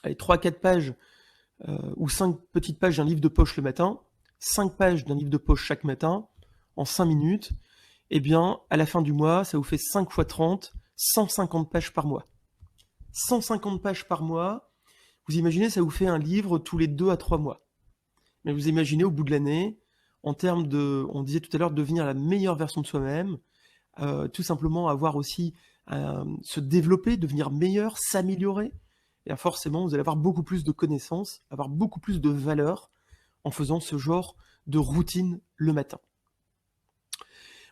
3-4 pages, ou 5 petites pages d'un livre de poche le matin, 5 pages d'un livre de poche chaque matin, en 5 minutes, eh bien, à la fin du mois, ça vous fait 5 x 30, 150 pages par mois. 150 pages par mois, vous imaginez, ça vous fait un livre tous les 2 à 3 mois. Mais vous imaginez, au bout de l'année, en termes de, on disait tout à l'heure, devenir la meilleure version de soi-même, tout simplement avoir aussi, se développer, devenir meilleur, s'améliorer, et forcément, vous allez avoir beaucoup plus de connaissances, avoir beaucoup plus de valeur en faisant ce genre de routine le matin.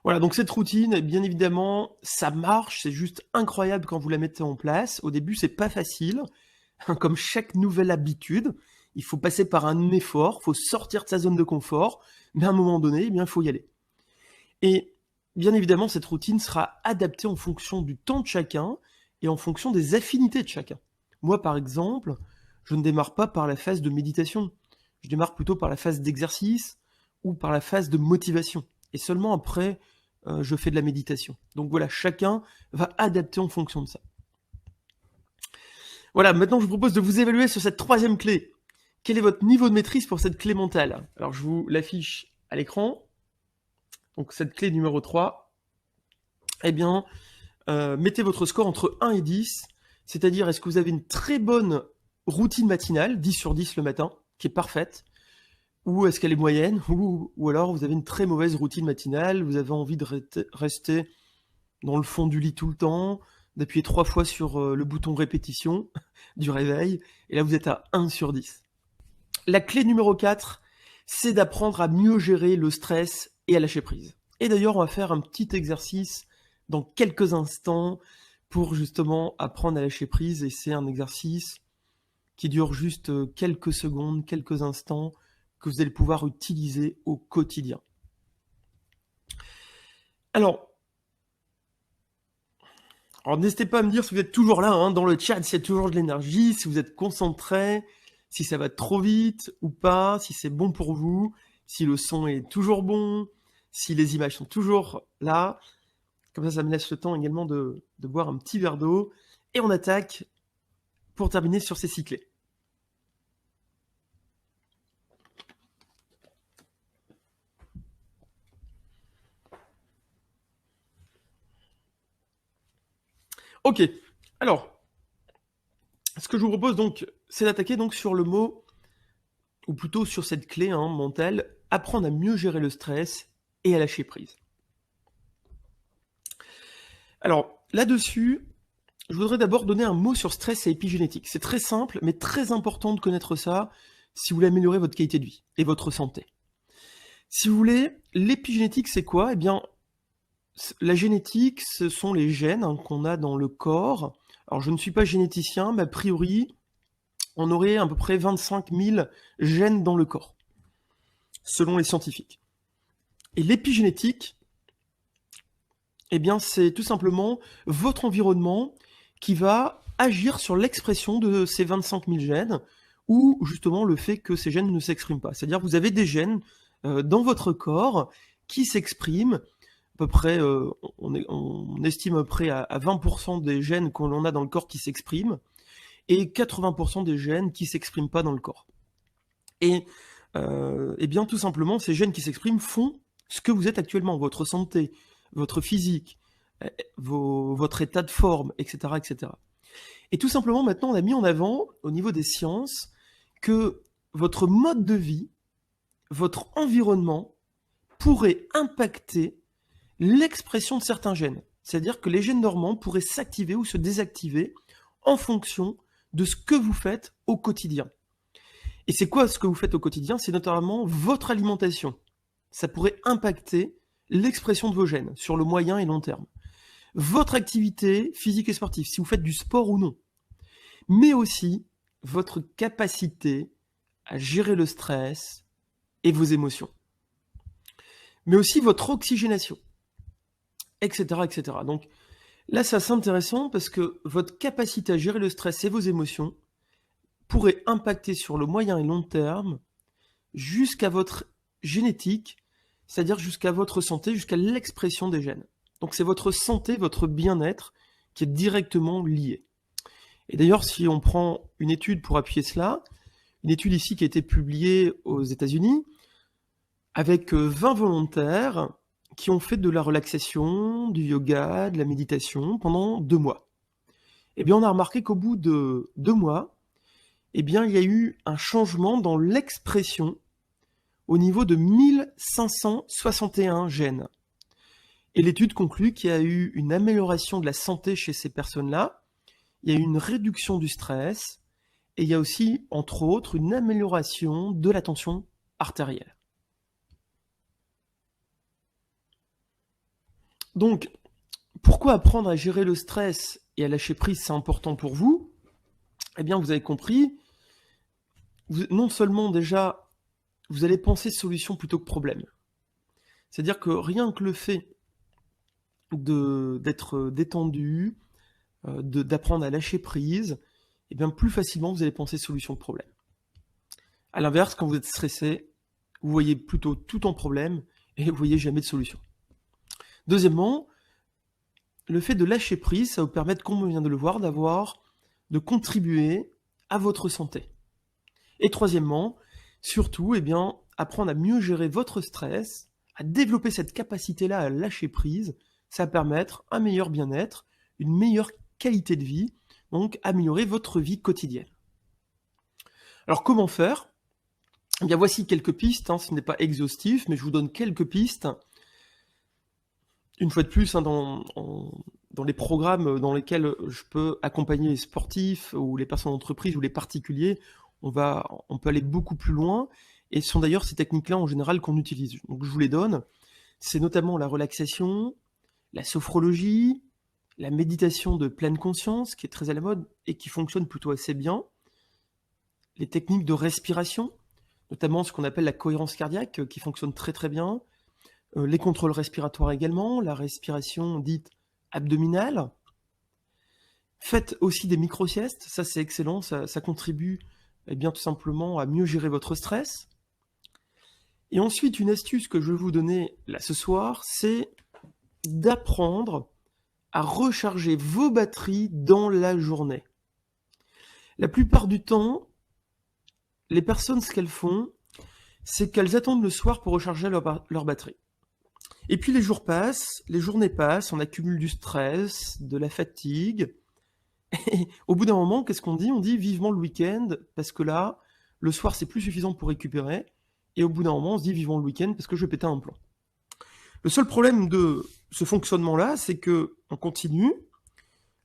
Voilà, donc cette routine, bien évidemment, ça marche, c'est juste incroyable quand vous la mettez en place. Au début, c'est pas facile. Comme chaque nouvelle habitude, il faut passer par un effort, il faut sortir de sa zone de confort, mais à un moment donné, eh bien, il faut y aller. Et bien évidemment, cette routine sera adaptée en fonction du temps de chacun et en fonction des affinités de chacun. Moi, par exemple, je ne démarre pas par la phase de méditation. Je démarre plutôt par la phase d'exercice ou par la phase de motivation. Et seulement après, je fais de la méditation. Donc voilà, chacun va adapter en fonction de ça. Voilà, maintenant je vous propose de vous évaluer sur cette 3e clé. Quel est votre niveau de maîtrise pour cette clé mentale? Alors je vous l'affiche à l'écran. Donc cette clé numéro 3, eh bien, mettez votre score entre 1 et 10, c'est-à-dire est-ce que vous avez une très bonne routine matinale, 10 sur 10 le matin, qui est parfaite, ou est-ce qu'elle est moyenne, ou alors vous avez une très mauvaise routine matinale, vous avez envie de rester dans le fond du lit tout le temps, d'appuyer 3 fois sur le bouton répétition du réveil, et là vous êtes à 1 sur 10. La clé numéro 4, c'est d'apprendre à mieux gérer le stress et à lâcher prise. Et d'ailleurs, on va faire un petit exercice dans quelques instants pour justement apprendre à lâcher prise, et c'est un exercice qui dure juste quelques secondes, quelques instants, que vous allez pouvoir utiliser au quotidien. Alors n'hésitez pas à me dire si vous êtes toujours là, dans le chat, s'il y a toujours de l'énergie, si vous êtes concentré, si ça va trop vite ou pas, si c'est bon pour vous, si le son est toujours bon, si les images sont toujours là. Comme ça me laisse le temps également de boire un petit verre d'eau. Et on attaque pour terminer sur ces 6 clés. Ok, alors, ce que je vous propose donc, c'est d'attaquer donc sur le mot, ou plutôt sur cette clé mentale, apprendre à mieux gérer le stress et à lâcher prise. Alors, là-dessus, je voudrais d'abord donner un mot sur stress et épigénétique. C'est très simple, mais très important de connaître ça si vous voulez améliorer votre qualité de vie et votre santé. Si vous voulez, l'épigénétique, c'est quoi? Eh bien, la génétique, ce sont les gènes qu'on a dans le corps. Alors, je ne suis pas généticien, mais a priori, on aurait à peu près 25 000 gènes dans le corps, selon les scientifiques. Et l'épigénétique, eh bien, c'est tout simplement votre environnement qui va agir sur l'expression de ces 25 000 gènes, ou justement le fait que ces gènes ne s'expriment pas. C'est-à-dire vous avez des gènes dans votre corps qui s'expriment, à peu près, on estime à peu près à 20% des gènes qu'on a dans le corps qui s'expriment, et 80% des gènes qui ne s'expriment pas dans le corps. Et bien tout simplement, ces gènes qui s'expriment font ce que vous êtes actuellement, votre santé, votre physique, votre état de forme, etc., etc. Et tout simplement, maintenant, on a mis en avant, au niveau des sciences, que votre mode de vie, votre environnement, pourrait impacter l'expression de certains gènes. C'est-à-dire que les gènes dormants pourraient s'activer ou se désactiver en fonction de ce que vous faites au quotidien. Et c'est quoi ce que vous faites au quotidien? C'est notamment votre alimentation. Ça pourrait impacter l'expression de vos gènes sur le moyen et long terme. Votre activité physique et sportive, si vous faites du sport ou non. Mais aussi votre capacité à gérer le stress et vos émotions. Mais aussi votre oxygénation, etc., etc. Donc là, c'est assez intéressant parce que votre capacité à gérer le stress et vos émotions pourrait impacter sur le moyen et long terme jusqu'à votre génétique, c'est-à-dire jusqu'à votre santé, jusqu'à l'expression des gènes. Donc c'est votre santé, votre bien-être qui est directement lié. Et d'ailleurs, si on prend une étude pour appuyer cela, une étude ici qui a été publiée aux États-Unis, avec 20 volontaires qui ont fait de la relaxation, du yoga, de la méditation pendant 2 mois. Eh bien, on a remarqué qu'au bout de 2 mois, eh bien, il y a eu un changement dans l'expression au niveau de 1561 gènes. Et l'étude conclut qu'il y a eu une amélioration de la santé chez ces personnes-là, il y a eu une réduction du stress, et il y a aussi, entre autres, une amélioration de la tension artérielle. Donc, pourquoi apprendre à gérer le stress et à lâcher prise, c'est important pour vous? Eh bien, vous avez compris, non seulement déjà, vous allez penser solution plutôt que problème. C'est-à-dire que rien que le fait d'être détendu, d'apprendre à lâcher prise, et bien plus facilement vous allez penser solution de problème. À l'inverse, quand vous êtes stressé, vous voyez plutôt tout en problème et vous voyez jamais de solution. Deuxièmement, le fait de lâcher prise, ça vous permet, comme on vient de le voir, de contribuer à votre santé. Et troisièmement, surtout, eh bien, apprendre à mieux gérer votre stress, à développer cette capacité-là à lâcher prise, ça va permettre un meilleur bien-être, une meilleure qualité de vie, donc améliorer votre vie quotidienne. Alors comment faire? Eh bien voici quelques pistes, ce n'est pas exhaustif, mais je vous donne quelques pistes. Une fois de plus, dans les programmes dans lesquels je peux accompagner les sportifs ou les personnes d'entreprise ou les particuliers, on peut aller beaucoup plus loin, et ce sont d'ailleurs ces techniques-là en général qu'on utilise. Donc je vous les donne, c'est notamment la relaxation, la sophrologie, la méditation de pleine conscience, qui est très à la mode et qui fonctionne plutôt assez bien, les techniques de respiration, notamment ce qu'on appelle la cohérence cardiaque, qui fonctionne très très bien, les contrôles respiratoires également, la respiration dite abdominale. Faites aussi des micro-siestes, ça c'est excellent, ça contribue bien tout simplement à mieux gérer votre stress. Et ensuite, une astuce que je vais vous donner là ce soir, c'est d'apprendre à recharger vos batteries dans la journée. La plupart du temps, les personnes, ce qu'elles font, c'est qu'elles attendent le soir pour recharger leur batterie. Et puis les jours passent, les journées passent, on accumule du stress, de la fatigue. Et au bout d'un moment, qu'est-ce qu'on dit? On dit vivement le week-end, parce que là, le soir, c'est plus suffisant pour récupérer. Et au bout d'un moment, on se dit vivement le week-end, parce que je vais péter un plomb. Le seul problème de ce fonctionnement-là, c'est qu'on continue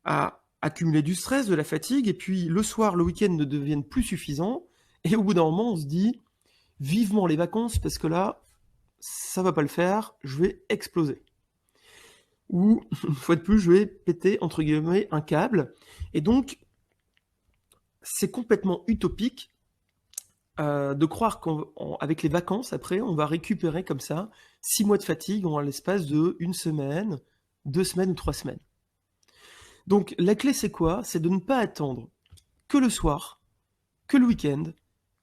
à accumuler du stress, de la fatigue, et puis le soir, le week-end ne deviennent plus suffisants, et au bout d'un moment, on se dit vivement les vacances, parce que là, ça va pas le faire, je vais exploser. Ou, une fois de plus, je vais péter, entre guillemets, un câble. Et donc, c'est complètement utopique de croire qu'avec les vacances, après, on va récupérer comme ça 6 mois de fatigue en l'espace de 1 semaine, 2 semaines ou 3 semaines. Donc, la clé, c'est quoi? C'est de ne pas attendre que le soir, que le week-end,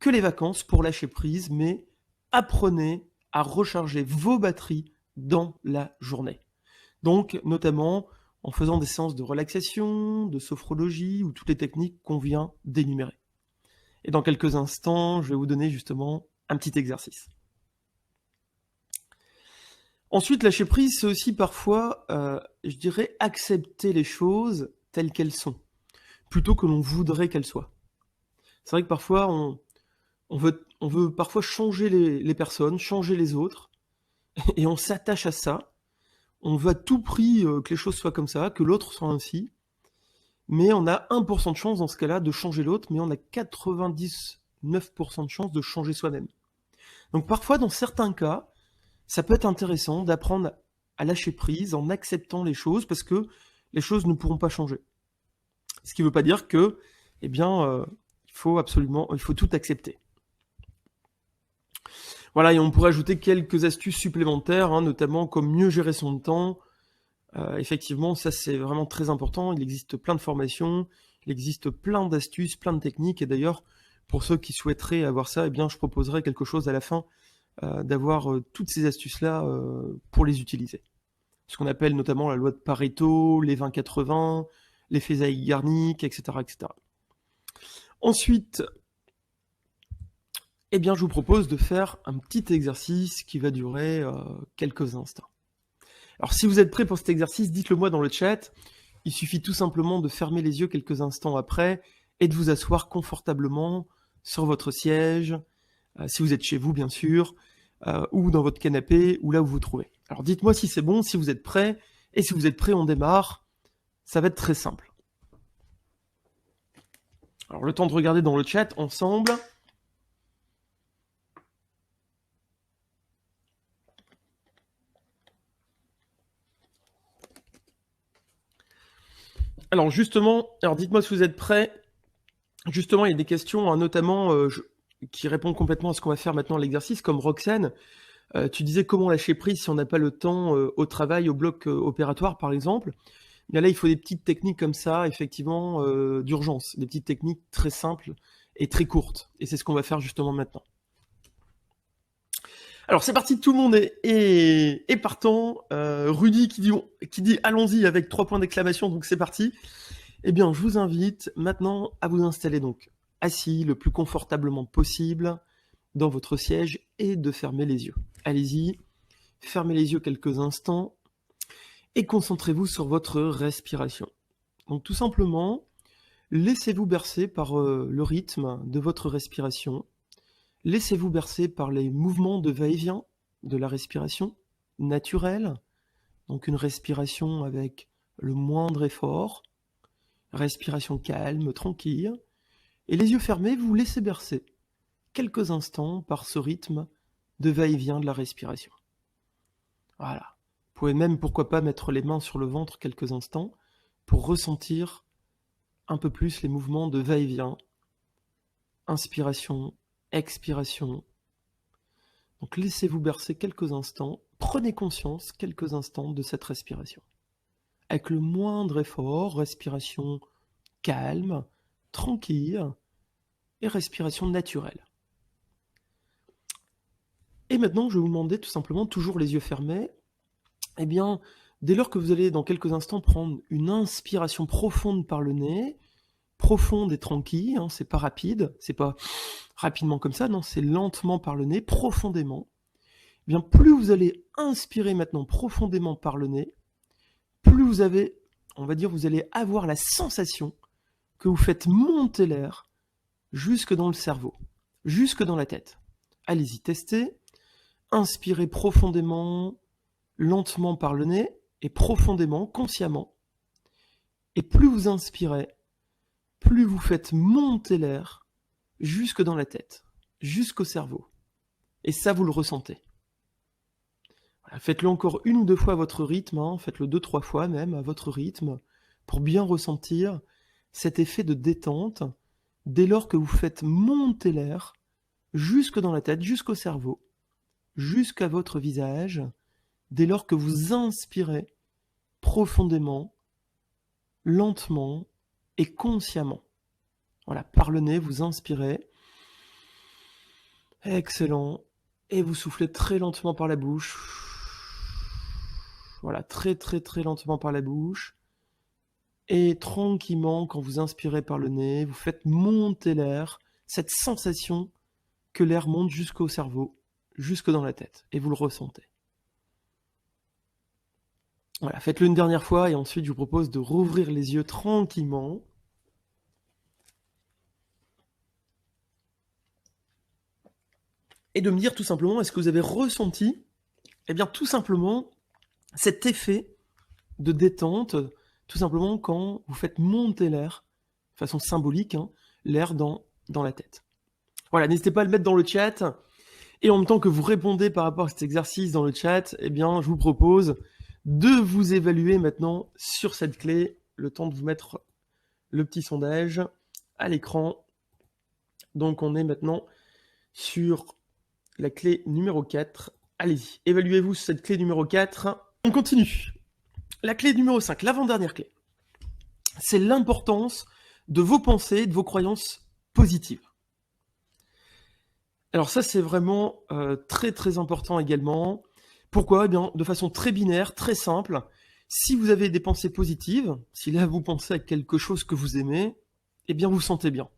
que les vacances pour lâcher prise, mais apprenez à recharger vos batteries dans la journée. Donc, notamment en faisant des séances de relaxation, de sophrologie ou toutes les techniques qu'on vient d'énumérer. Et dans quelques instants, je vais vous donner justement un petit exercice. Ensuite, lâcher prise, c'est aussi parfois, je dirais, accepter les choses telles qu'elles sont, plutôt que l'on voudrait qu'elles soient. C'est vrai que parfois, on veut parfois changer les personnes, changer les autres, et on s'attache à ça. On veut à tout prix que les choses soient comme ça, que l'autre soit ainsi. Mais on a 1% de chance dans ce cas-là de changer l'autre, mais on a 99% de chance de changer soi-même. Donc parfois, dans certains cas, ça peut être intéressant d'apprendre à lâcher prise en acceptant les choses, parce que les choses ne pourront pas changer. Ce qui ne veut pas dire que, il faut tout accepter. Voilà, et on pourrait ajouter quelques astuces supplémentaires, notamment comme mieux gérer son temps. Effectivement, ça c'est vraiment très important. Il existe plein de formations, il existe plein d'astuces, plein de techniques. Et d'ailleurs, pour ceux qui souhaiteraient avoir ça, je proposerai quelque chose à la fin, d'avoir toutes ces astuces-là pour les utiliser. Ce qu'on appelle notamment la loi de Pareto, les 20-80, l'effet Zeigarnik, etc., etc. Ensuite, je vous propose de faire un petit exercice qui va durer quelques instants. Alors si vous êtes prêts pour cet exercice, dites-le moi dans le chat. Il suffit tout simplement de fermer les yeux quelques instants après et de vous asseoir confortablement sur votre siège, si vous êtes chez vous bien sûr, ou dans votre canapé, ou là où vous vous trouvez. Alors dites-moi si c'est bon, si vous êtes prêts, et si vous êtes prêts, on démarre. Ça va être très simple. Alors le temps de regarder dans le chat ensemble. Alors justement, dites-moi si vous êtes prêts. Justement, il y a des questions, notamment qui répondent complètement à ce qu'on va faire maintenant, l'exercice, comme Roxane. Tu disais comment lâcher prise si on n'a pas le temps au travail, au bloc opératoire par exemple. Bien là, il faut des petites techniques comme ça, effectivement, d'urgence, des petites techniques très simples et très courtes. Et c'est ce qu'on va faire justement maintenant. Alors c'est parti, tout le monde est partant. Rudy qui dit allons-y avec 3 points d'exclamation, donc c'est parti. Je vous invite maintenant à vous installer donc assis le plus confortablement possible dans votre siège et de fermer les yeux. Allez-y, fermez les yeux quelques instants et concentrez-vous sur votre respiration. Donc tout simplement, laissez-vous bercer par le rythme de votre respiration. Laissez-vous bercer par les mouvements de va-et-vient de la respiration naturelle. Donc une respiration avec le moindre effort. Respiration calme, tranquille. Et les yeux fermés, vous laissez bercer quelques instants par ce rythme de va-et-vient de la respiration. Voilà. Vous pouvez même, pourquoi pas, mettre les mains sur le ventre quelques instants pour ressentir un peu plus les mouvements de va-et-vient. Inspiration, expiration. Donc laissez-vous bercer quelques instants. Prenez conscience quelques instants de cette respiration. Avec le moindre effort, respiration calme, tranquille et respiration naturelle. Et maintenant, je vais vous demander tout simplement, toujours les yeux fermés, dès lors que vous allez dans quelques instants prendre une inspiration profonde par le nez, profonde et tranquille, c'est pas rapide, c'est pas rapidement comme ça, non, c'est lentement par le nez, profondément. Plus vous allez inspirer maintenant profondément par le nez, plus vous allez avoir la sensation que vous faites monter l'air jusque dans le cerveau, jusque dans la tête. Allez-y, testez. Inspirez profondément, lentement par le nez, et profondément, consciemment. Et plus vous inspirez, plus vous faites monter l'air jusque dans la tête, jusqu'au cerveau. Et ça, vous le ressentez. Voilà, faites-le encore 1 ou 2 fois à votre rythme, hein, faites-le 2-3 fois même à votre rythme, pour bien ressentir cet effet de détente dès lors que vous faites monter l'air jusque dans la tête, jusqu'au cerveau, jusqu'à votre visage, dès lors que vous inspirez profondément, lentement et consciemment. Voilà, par le nez, vous inspirez. Excellent. Et vous soufflez très lentement par la bouche. Voilà, très très très lentement par la bouche. Et tranquillement, quand vous inspirez par le nez, vous faites monter l'air, cette sensation que l'air monte jusqu'au cerveau, jusque dans la tête. Et vous le ressentez. Voilà, faites-le une dernière fois et ensuite je vous propose de rouvrir les yeux tranquillement. Et de me dire tout simplement, est-ce que vous avez ressenti, eh bien tout simplement, cet effet de détente, tout simplement quand vous faites monter l'air, de façon symbolique, hein, l'air dans la tête. Voilà, n'hésitez pas à le mettre dans le chat. Et en même temps que vous répondez par rapport à cet exercice dans le chat, eh bien, je vous propose de vous évaluer maintenant sur cette clé, le temps de vous mettre le petit sondage à l'écran. Donc, on est maintenant sur la clé numéro 4. Allez-y, évaluez-vous sur cette clé numéro 4. On continue. La clé numéro 5, l'avant-dernière clé. C'est l'importance de vos pensées, de vos croyances positives. Alors ça, c'est vraiment très très important également. Pourquoi ? Eh bien, de façon très binaire, très simple. Si vous avez des pensées positives, si là vous pensez à quelque chose que vous aimez, eh bien vous vous sentez bien.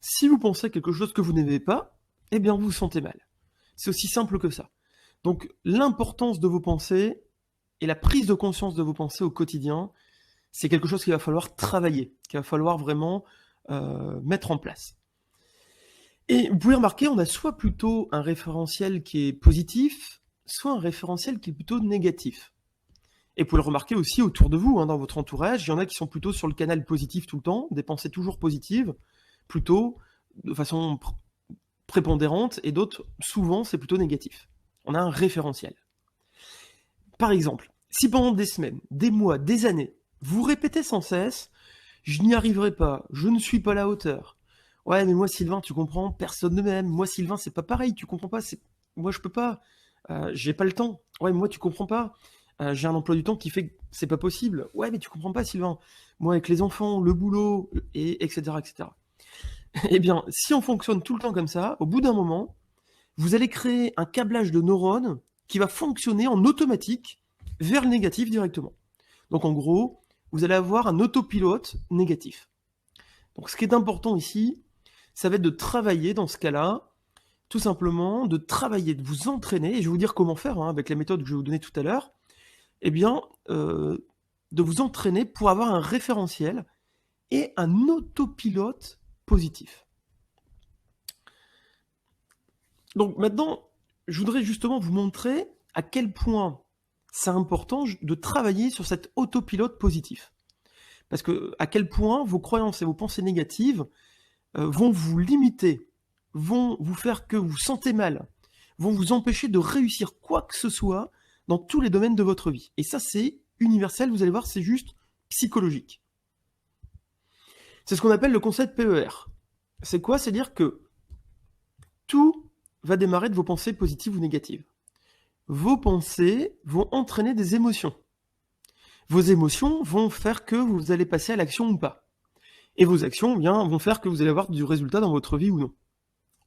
Si vous pensez à quelque chose que vous n'aimez pas, eh bien vous vous sentez mal. C'est aussi simple que ça. Donc l'importance de vos pensées et la prise de conscience de vos pensées au quotidien, c'est quelque chose qu'il va falloir travailler, qu'il va falloir vraiment mettre en place. Et vous pouvez remarquer, on a soit plutôt un référentiel qui est positif, soit un référentiel qui est plutôt négatif. Et vous pouvez le remarquer aussi autour de vous, hein, dans votre entourage, il y en a qui sont plutôt sur le canal positif tout le temps, des pensées toujours positives, plutôt de façon prépondérante, et d'autres, souvent, c'est plutôt négatif. On a un référentiel. Par exemple, si pendant des semaines, des mois, des années, vous répétez sans cesse « je n'y arriverai pas, je ne suis pas à la hauteur », ouais, mais moi, Sylvain, tu comprends, personne ne m'aime. Moi, Sylvain, c'est pas pareil, tu comprends pas. Moi, je peux pas. J'ai pas le temps. Ouais, mais moi, tu comprends pas. J'ai un emploi du temps qui fait que c'est pas possible. Ouais, mais tu comprends pas, Sylvain. Moi, avec les enfants, le boulot, et etc., etc. Eh bien, si on fonctionne tout le temps comme ça, au bout d'un moment, vous allez créer un câblage de neurones qui va fonctionner en automatique vers le négatif directement. Donc, en gros, vous allez avoir un autopilote négatif. Donc, ce qui est important ici, ça va être de travailler dans ce cas-là, tout simplement, de travailler, de vous entraîner, et je vais vous dire comment faire, hein, avec la méthode que je vais vous donner tout à l'heure, eh bien, de vous entraîner pour avoir un référentiel et un autopilote positif. Donc maintenant, je voudrais justement vous montrer à quel point c'est important de travailler sur cet autopilote positif. Parce que à quel point vos croyances et vos pensées négatives vont vous limiter, vont vous faire que vous vous sentez mal, vont vous empêcher de réussir quoi que ce soit dans tous les domaines de votre vie. Et ça, c'est universel, vous allez voir, c'est juste psychologique. C'est ce qu'on appelle le concept PER. C'est quoi ? C'est dire que tout va démarrer de vos pensées positives ou négatives. Vos pensées vont entraîner des émotions. Vos émotions vont faire que vous allez passer à l'action ou pas. Et vos actions bien, vont faire que vous allez avoir du résultat dans votre vie ou non.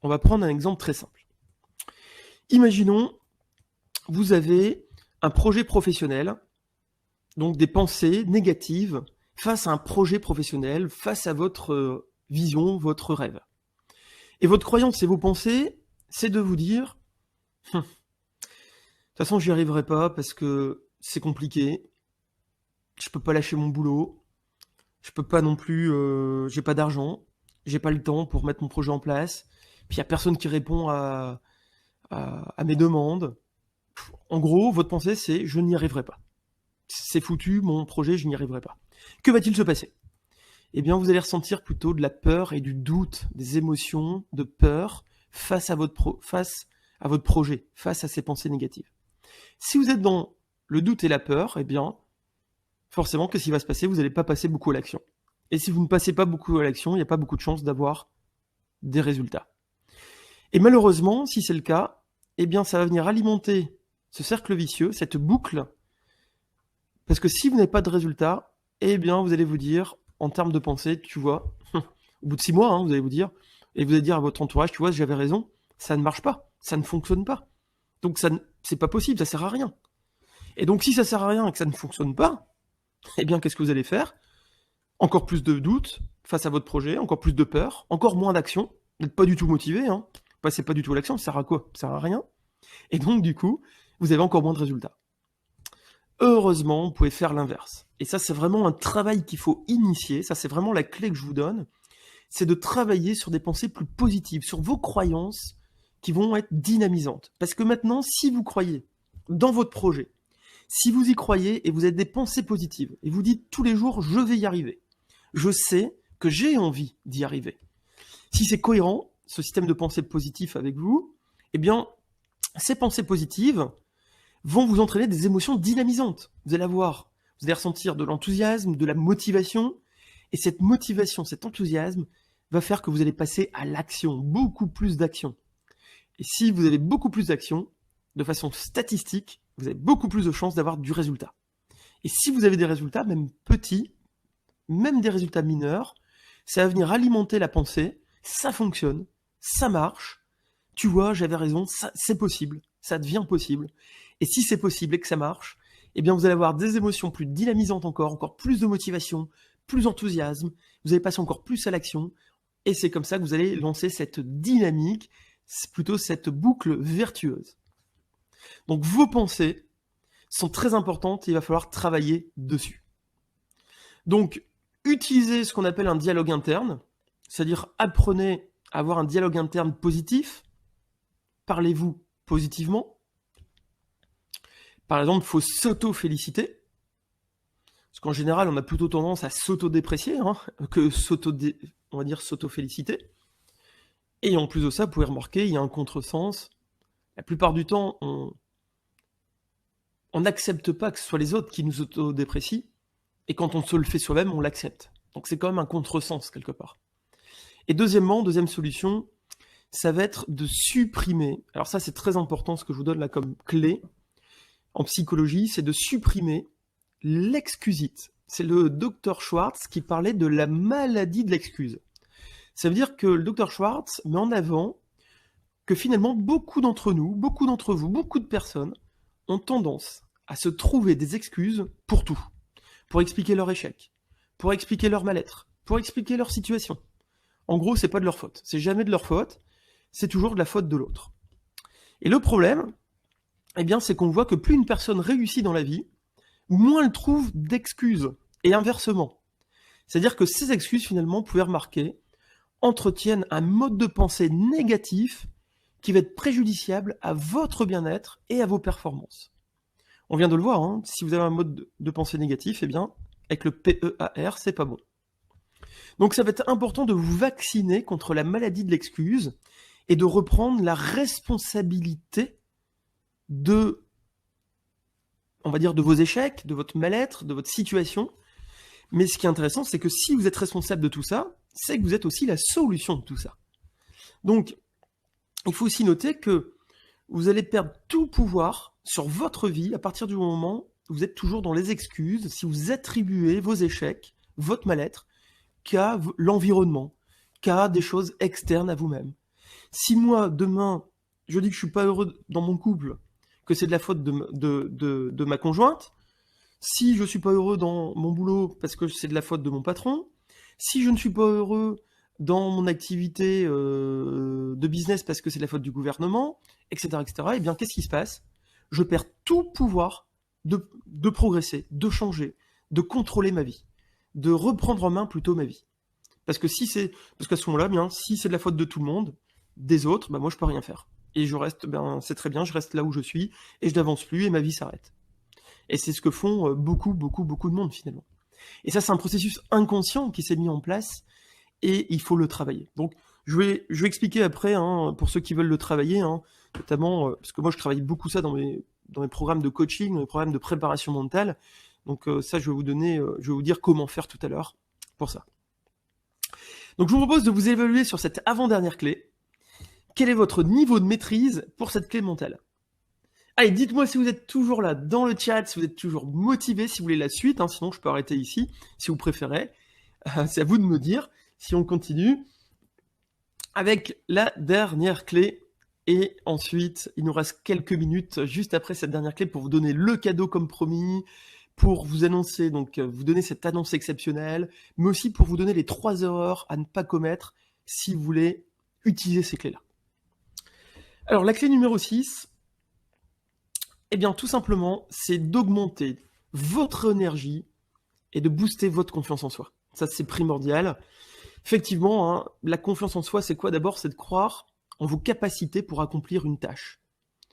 On va prendre un exemple très simple. Imaginons, vous avez un projet professionnel, donc des pensées négatives face à un projet professionnel, face à votre vision, votre rêve. Et votre croyance et vos pensées, c'est de vous dire « de toute façon, j'y arriverai pas parce que c'est compliqué, je peux pas lâcher mon boulot, je peux pas non plus, j'ai pas d'argent, j'ai pas le temps pour mettre mon projet en place, puis il y a personne qui répond à mes demandes. » En gros, votre pensée, c'est « je n'y arriverai pas. C'est foutu, mon projet, je n'y arriverai pas. » Que va-t-il se passer ? Eh bien, vous allez ressentir plutôt de la peur et du doute, des émotions de peur face à votre projet, face à ces pensées négatives. Si vous êtes dans le doute et la peur, eh bien, forcément, qu'est-ce qui va se passer? Vous n'allez pas passer beaucoup à l'action. Et si vous ne passez pas beaucoup à l'action, il n'y a pas beaucoup de chances d'avoir des résultats. Et malheureusement, si c'est le cas, eh bien, ça va venir alimenter ce cercle vicieux, cette boucle, parce que si vous n'avez pas de résultats, eh bien, vous allez vous dire, en termes de pensée, tu vois, au bout de 6 mois, vous allez vous dire, et vous allez dire à votre entourage, tu vois, j'avais raison, ça ne marche pas, ça ne fonctionne pas. Donc, c'est pas possible, ça sert à rien. Et donc, si ça sert à rien et que ça ne fonctionne pas, eh bien, qu'est-ce que vous allez faire? Encore plus de doutes face à votre projet, encore plus de peur, encore moins d'action. Vous n'êtes pas du tout motivé, passez pas du tout à l'action, ça sert à quoi? Ça sert à rien. Et donc, du coup, vous avez encore moins de résultats. Heureusement, vous pouvez faire l'inverse. Et ça, c'est vraiment un travail qu'il faut initier. Ça, c'est vraiment la clé que je vous donne. C'est de travailler sur des pensées plus positives, sur vos croyances qui vont être dynamisantes. Parce que maintenant, si vous croyez dans votre projet, si vous y croyez et vous avez des pensées positives, et vous dites tous les jours, je vais y arriver, je sais que j'ai envie d'y arriver. Si c'est cohérent, ce système de pensée positif avec vous, eh bien, ces pensées positives vont vous entraîner des émotions dynamisantes. Vous allez avoir, vous allez ressentir de l'enthousiasme, de la motivation, et cette motivation, cet enthousiasme va faire que vous allez passer à l'action, beaucoup plus d'action. Et si vous avez beaucoup plus d'action, de façon statistique, vous avez beaucoup plus de chances d'avoir du résultat. Et si vous avez des résultats, même petits, même des résultats mineurs, ça va venir alimenter la pensée, ça fonctionne, ça marche, tu vois, j'avais raison, c'est possible, ça devient possible. Et si c'est possible et que ça marche, eh bien vous allez avoir des émotions plus dynamisantes encore plus de motivation, plus d'enthousiasme, vous allez passer encore plus à l'action, et c'est comme ça que vous allez lancer cette dynamique, plutôt cette boucle vertueuse. Donc vos pensées sont très importantes et il va falloir travailler dessus. Donc utilisez ce qu'on appelle un dialogue interne, c'est-à-dire apprenez à avoir un dialogue interne positif, parlez-vous positivement. Par exemple, il faut s'auto-féliciter, parce qu'en général, on a plutôt tendance à s'auto-déprécier que s'auto-féliciter. Et en plus de ça, vous pouvez remarquer, il y a un contresens. La plupart du temps, on n'accepte pas que ce soit les autres qui nous autodéprécient, et quand on se le fait soi-même, on l'accepte. Donc c'est quand même un contresens quelque part. Et deuxième solution, ça va être de supprimer, alors ça c'est très important ce que je vous donne là comme clé, en psychologie, c'est de supprimer l'excusite. C'est le docteur Schwartz qui parlait de la maladie de l'excuse. Ça veut dire que le docteur Schwartz met en avant que finalement beaucoup d'entre nous, beaucoup d'entre vous, beaucoup de personnes ont tendance à se trouver des excuses pour tout. Pour expliquer leur échec, pour expliquer leur mal-être, pour expliquer leur situation. En gros, c'est pas de leur faute. C'est jamais de leur faute, c'est toujours de la faute de l'autre. Et le problème, eh bien, c'est qu'on voit que plus une personne réussit dans la vie, moins elle trouve d'excuses. Et inversement. C'est-à-dire que ces excuses, finalement, vous pouvez remarquer, entretiennent un mode de pensée négatif qui va être préjudiciable à votre bien-être et à vos performances. On vient de le voir, si vous avez un mode de pensée négatif, eh bien, avec le PEAR, c'est pas bon. Donc ça va être important de vous vacciner contre la maladie de l'excuse et de reprendre la responsabilité de, on va dire, de vos échecs, de votre mal-être, de votre situation. Mais ce qui est intéressant, c'est que si vous êtes responsable de tout ça, c'est que vous êtes aussi la solution de tout ça. Donc, il faut aussi noter que vous allez perdre tout pouvoir sur votre vie à partir du moment où vous êtes toujours dans les excuses, si vous attribuez vos échecs, votre mal-être, qu'à l'environnement, qu'à des choses externes à vous-même. Si moi, demain, je dis que je suis pas heureux dans mon couple, que c'est de la faute de ma conjointe, si je suis pas heureux dans mon boulot parce que c'est de la faute de mon patron, si je ne suis pas heureux dans mon activité de business parce que c'est de la faute du gouvernement, etc., eh bien, qu'est-ce qui se passe? Je perds tout pouvoir de progresser, de changer, de contrôler ma vie, de reprendre en main plutôt ma vie. Parce qu'à ce moment-là, bien, si c'est de la faute de tout le monde, des autres, moi je peux rien faire. Et je reste, c'est très bien, je reste là où je suis, et je n'avance plus, et ma vie s'arrête. Et c'est ce que font beaucoup de monde finalement. Et ça, c'est un processus inconscient qui s'est mis en place, et il faut le travailler. Donc, je vais expliquer après, pour ceux qui veulent le travailler, notamment, parce que moi je travaille beaucoup ça dans dans les programmes de coaching, dans les programmes de préparation mentale. Donc ça, je vais vous dire comment faire tout à l'heure pour ça. Donc je vous propose de vous évaluer sur cette avant-dernière clé. Quel est votre niveau de maîtrise pour cette clé mentale? Allez, dites-moi si vous êtes toujours là dans le chat, si vous êtes toujours motivé, si vous voulez la suite, hein, sinon je peux arrêter ici, si vous préférez. C'est à vous de me dire si on continue avec la dernière clé. Et ensuite, il nous reste quelques minutes juste après cette dernière clé pour vous donner le cadeau comme promis, pour vous annoncer, donc vous donner cette annonce exceptionnelle, mais aussi pour vous donner les 3 erreurs à ne pas commettre si vous voulez utiliser ces clés-là. Alors la clé numéro 6, eh bien tout simplement, c'est d'augmenter votre énergie et de booster votre confiance en soi. Ça, c'est primordial. Effectivement, hein, la confiance en soi, c'est quoi? D'abord, c'est de croire en vos capacités pour accomplir une tâche,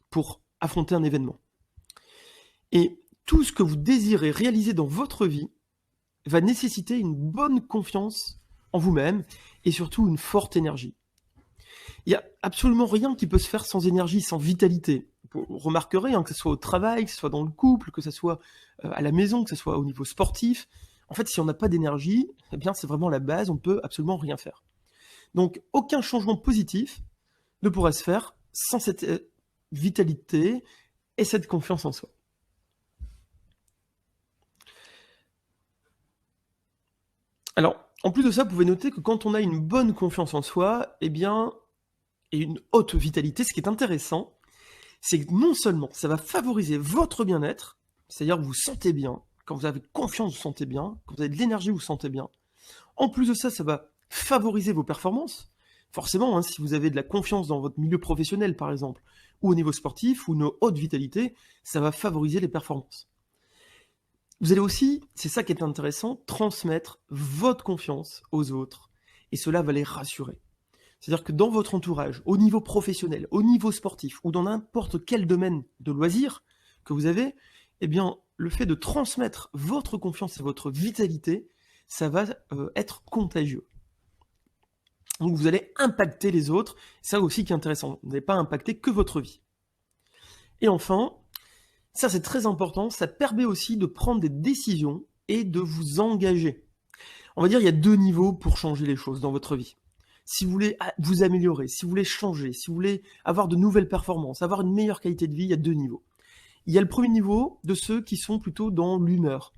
pour affronter un événement. Et tout ce que vous désirez réaliser dans votre vie va nécessiter une bonne confiance en vous-même et surtout une forte énergie. Il n'y a absolument rien qui peut se faire sans énergie, sans vitalité. Vous remarquerez, hein, que ce soit au travail, que ce soit dans le couple, que ce soit à la maison, que ce soit au niveau sportif. En fait, si on n'a pas d'énergie, eh bien, c'est vraiment la base, on ne peut absolument rien faire. Donc, aucun changement positif ne pourrait se faire sans cette vitalité et cette confiance en soi. Alors, en plus de ça, vous pouvez noter que quand on a une bonne confiance en soi, eh bien, et une haute vitalité, ce qui est intéressant, c'est que non seulement ça va favoriser votre bien-être, c'est-à-dire que vous vous sentez bien, quand vous avez confiance, vous vous sentez bien, quand vous avez de l'énergie, vous vous sentez bien. En plus de ça, ça va favoriser vos performances. Forcément, hein, si vous avez de la confiance dans votre milieu professionnel, par exemple, ou au niveau sportif, ou une haute vitalité, ça va favoriser les performances. Vous allez aussi, c'est ça qui est intéressant, transmettre votre confiance aux autres, et cela va les rassurer. C'est-à-dire que dans votre entourage, au niveau professionnel, au niveau sportif, ou dans n'importe quel domaine de loisirs que vous avez, eh bien, le fait de transmettre votre confiance et votre vitalité, ça va être contagieux. Donc vous allez impacter les autres, ça aussi qui est intéressant, vous n'allez pas impacter que votre vie. Et enfin, ça c'est très important, ça permet aussi de prendre des décisions et de vous engager. On va dire il y a 2 niveaux pour changer les choses dans votre vie. Si vous voulez vous améliorer, si vous voulez changer, si vous voulez avoir de nouvelles performances, avoir une meilleure qualité de vie, il y a 2 niveaux. Il y a le premier niveau de ceux qui sont plutôt dans l'humeur,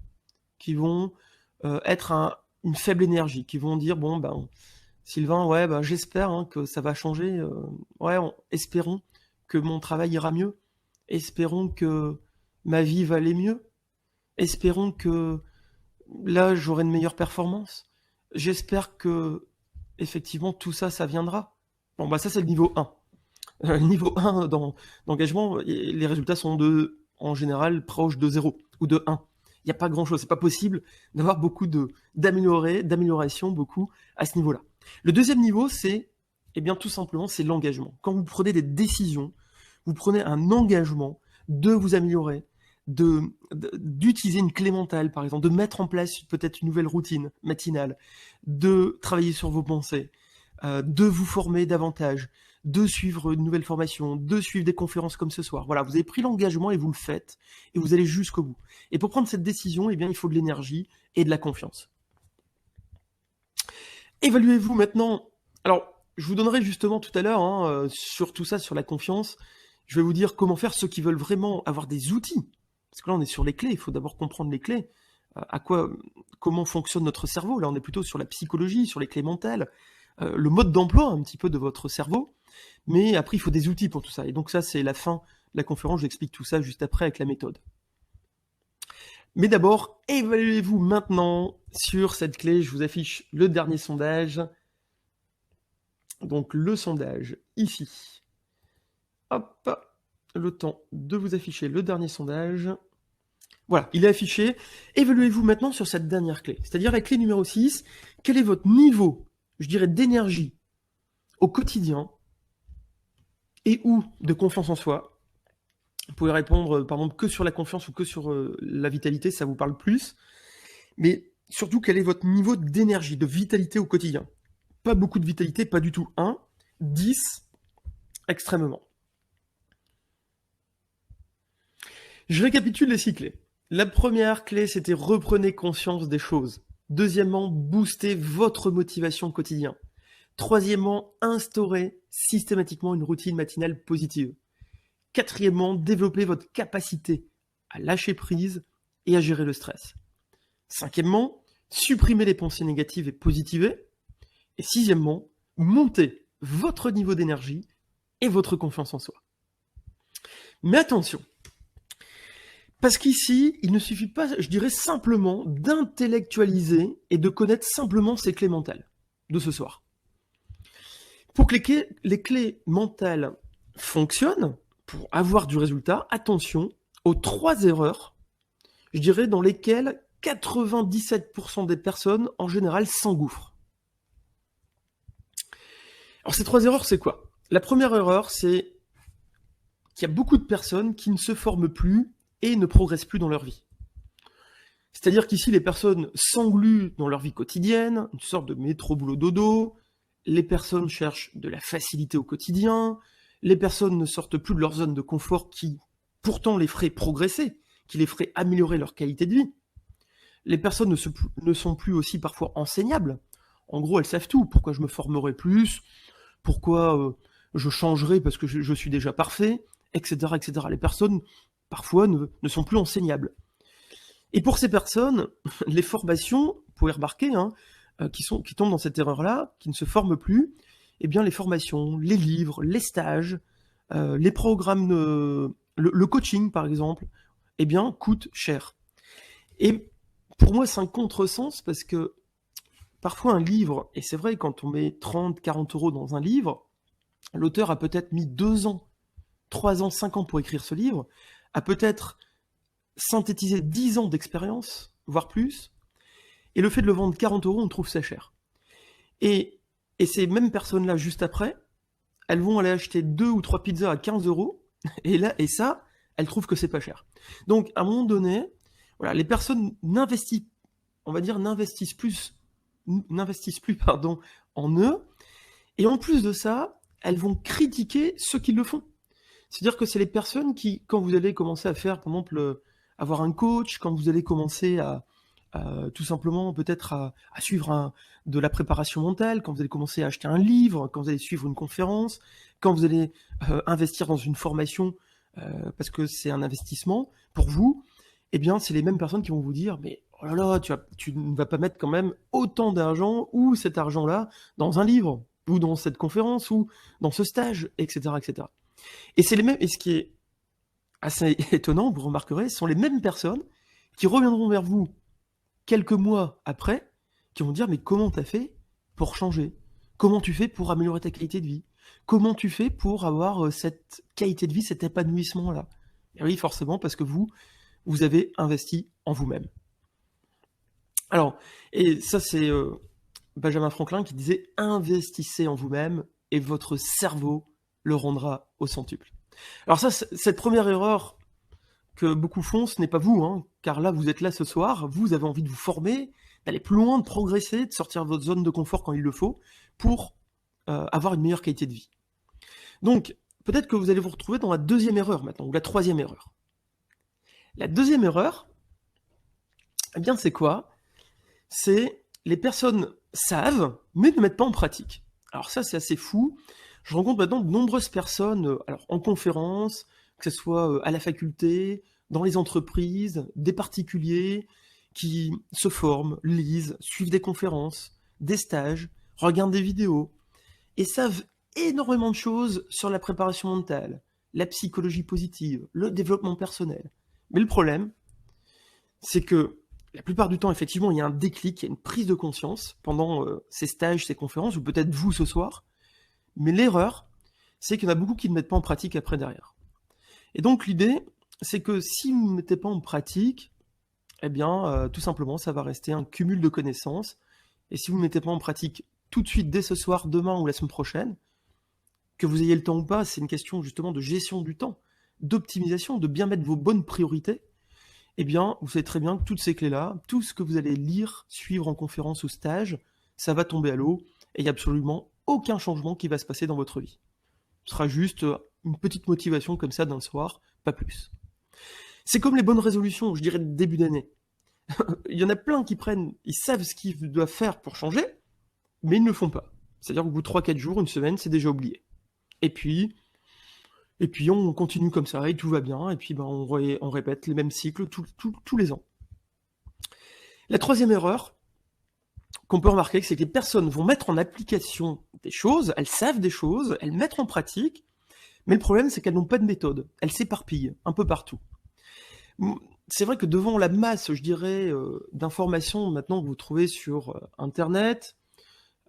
qui vont être une faible énergie, qui vont dire bon ben Sylvain, ouais ben j'espère hein, que ça va changer, espérons que mon travail ira mieux, espérons que ma vie va aller mieux, espérons que là j'aurai une meilleure performance, j'espère que effectivement tout ça, ça viendra. Bon bah ça c'est le niveau 1. Le niveau 1 d'engagement, les résultats sont en général proches de 0 ou de 1. Il n'y a pas grand-chose, c'est pas possible d'avoir beaucoup d'amélioration, beaucoup à ce niveau-là. Le deuxième niveau, c'est, eh bien tout simplement, c'est l'engagement. Quand vous prenez des décisions, vous prenez un engagement de vous améliorer, d'utiliser une clé mentale, par exemple, de mettre en place peut-être une nouvelle routine matinale, de travailler sur vos pensées, de vous former davantage, de suivre une nouvelle formation, de suivre des conférences comme ce soir. Voilà, vous avez pris l'engagement et vous le faites, et vous allez jusqu'au bout. Et pour prendre cette décision, eh bien, il faut de l'énergie et de la confiance. Évaluez-vous maintenant. Alors, je vous donnerai justement tout à l'heure, hein, sur tout ça, sur la confiance, je vais vous dire comment faire ceux qui veulent vraiment avoir des outils. Parce que là, on est sur les clés, il faut d'abord comprendre les clés. Comment fonctionne notre cerveau. Là, on est plutôt sur la psychologie, sur les clés mentales, le mode d'emploi un petit peu de votre cerveau. Mais après, il faut des outils pour tout ça. Et donc ça, c'est la fin de la conférence. J'explique tout ça juste après avec la méthode. Mais d'abord, évaluez-vous maintenant sur cette clé. Je vous affiche le dernier sondage. Donc le sondage ici. Hop, le temps de vous afficher le dernier sondage. Voilà, il est affiché. Évaluez-vous maintenant sur cette dernière clé. C'est-à-dire la clé numéro 6. Quel est votre niveau, je dirais, d'énergie au quotidien et ou de confiance en soi? Vous pouvez répondre, par exemple, que sur la confiance ou que sur la vitalité, ça vous parle plus. Mais surtout, quel est votre niveau d'énergie, de vitalité au quotidien? Pas beaucoup de vitalité, pas du tout 1, 10, extrêmement. Je récapitule les 6 clés. La première clé, c'était reprenez conscience des choses. Deuxièmement, boostez votre motivation au quotidien. Troisièmement, instaurez systématiquement une routine matinale positive. Quatrièmement, développez votre capacité à lâcher prise et à gérer le stress. Cinquièmement, supprimez les pensées négatives et positivez. Et sixièmement, montez votre niveau d'énergie et votre confiance en soi. Mais attention, parce qu'ici, il ne suffit pas, je dirais simplement, d'intellectualiser et de connaître simplement ces clés mentales de ce soir. Pour que les clés mentales fonctionnent, pour avoir du résultat, attention aux 3 erreurs, je dirais, dans lesquelles 97% des personnes, en général, s'engouffrent. Alors ces 3 erreurs, c'est quoi? La première erreur, c'est qu'il y a beaucoup de personnes qui ne se forment plus et ne progressent plus dans leur vie. C'est-à-dire qu'ici, les personnes s'engluent dans leur vie quotidienne, une sorte de métro-boulot-dodo, les personnes cherchent de la facilité au quotidien, les personnes ne sortent plus de leur zone de confort qui, pourtant, les ferait progresser, qui les ferait améliorer leur qualité de vie. Les personnes ne sont plus aussi parfois enseignables. En gros, elles savent tout. Pourquoi je me formerai plus? Pourquoi je changerai parce que je suis déjà parfait, etc., etc. Les personnes, parfois, ne sont plus enseignables. Et pour ces personnes, les formations, vous pouvez remarquer, qui tombent dans cette erreur-là, qui ne se forment plus, eh bien les formations, les livres, les stages, les programmes, le coaching par exemple, eh bien coûtent cher. Et pour moi, c'est un contresens parce que parfois un livre, et c'est vrai quand on met 30, 40 euros dans un livre, l'auteur a peut-être mis 2 ans, 3 ans, 5 ans pour écrire ce livre, a peut-être synthétisé 10 ans d'expérience, voire plus, et le fait de le vendre 40 euros, on trouve ça cher. Et ces mêmes personnes-là, juste après, elles vont aller acheter 2 ou 3 pizzas à 15 euros, et ça, elles trouvent que c'est pas cher. Donc, à un moment donné, voilà, les personnes n'investissent plus, en eux, et en plus de ça, elles vont critiquer ceux qui le font. C'est-à-dire que c'est les personnes qui, quand vous allez commencer à faire, par exemple, avoir un coach, quand vous allez commencer à tout simplement peut-être à suivre de la préparation mentale, quand vous allez commencer à acheter un livre, quand vous allez suivre une conférence, quand vous allez investir dans une formation, parce que c'est un investissement pour vous, eh bien c'est les mêmes personnes qui vont vous dire mais oh là là, tu ne vas pas mettre quand même autant d'argent ou cet argent-là dans un livre, ou dans cette conférence, ou dans ce stage, etc. etc. Et c'est les mêmes, et ce qui est assez étonnant, vous remarquerez, ce sont les mêmes personnes qui reviendront vers vous quelques mois après, qui vont dire mais comment t'as fait pour changer? Comment tu fais pour améliorer ta qualité de vie? Comment tu fais pour avoir cette qualité de vie, cet épanouissement-là? Et oui, forcément, parce que vous avez investi en vous-même. Alors, et ça c'est Benjamin Franklin qui disait « Investissez en vous-même et votre cerveau le rendra au centuple ». Alors ça, cette première erreur que beaucoup font, ce n'est pas vous, car là, vous êtes là ce soir, vous avez envie de vous former, d'aller plus loin, de progresser, de sortir de votre zone de confort quand il le faut, pour avoir une meilleure qualité de vie. Donc, peut-être que vous allez vous retrouver dans la deuxième erreur maintenant, ou la troisième erreur. La deuxième erreur, eh bien, c'est quoi? C'est les personnes savent, mais ne mettent pas en pratique. Alors ça, c'est assez fou. Je rencontre maintenant de nombreuses personnes, alors en conférence, que ce soit à la faculté, dans les entreprises, des particuliers qui se forment, lisent, suivent des conférences, des stages, regardent des vidéos et savent énormément de choses sur la préparation mentale, la psychologie positive, le développement personnel. Mais le problème, c'est que la plupart du temps, effectivement, il y a un déclic, il y a une prise de conscience pendant ces stages, ces conférences, ou peut-être vous ce soir. Mais l'erreur, c'est qu'il y en a beaucoup qui ne mettent pas en pratique après derrière. Et donc l'idée, c'est que si vous ne mettez pas en pratique, eh bien, tout simplement, ça va rester un cumul de connaissances. Et si vous ne mettez pas en pratique tout de suite, dès ce soir, demain ou la semaine prochaine, que vous ayez le temps ou pas, c'est une question justement de gestion du temps, d'optimisation, de bien mettre vos bonnes priorités, eh bien, vous savez très bien que toutes ces clés-là, tout ce que vous allez lire, suivre en conférence ou stage, ça va tomber à l'eau et il n'y a absolument aucun changement qui va se passer dans votre vie. Ce sera juste une petite motivation comme ça d'un soir, pas plus. C'est comme les bonnes résolutions, je dirais, de début d'année. Il y en a plein qui ils savent ce qu'ils doivent faire pour changer, mais ils ne le font pas. C'est-à-dire qu'au bout de 3-4 jours, une semaine, c'est déjà oublié. Et puis on continue comme ça, et tout va bien, et puis on répète les mêmes cycles tous les ans. La troisième erreur qu'on peut remarquer, c'est que les personnes vont mettre en application des choses, elles savent des choses, elles mettent en pratique, mais le problème, c'est qu'elles n'ont pas de méthode. Elles s'éparpillent un peu partout. C'est vrai que devant la masse, je dirais, d'informations maintenant que vous trouvez sur Internet,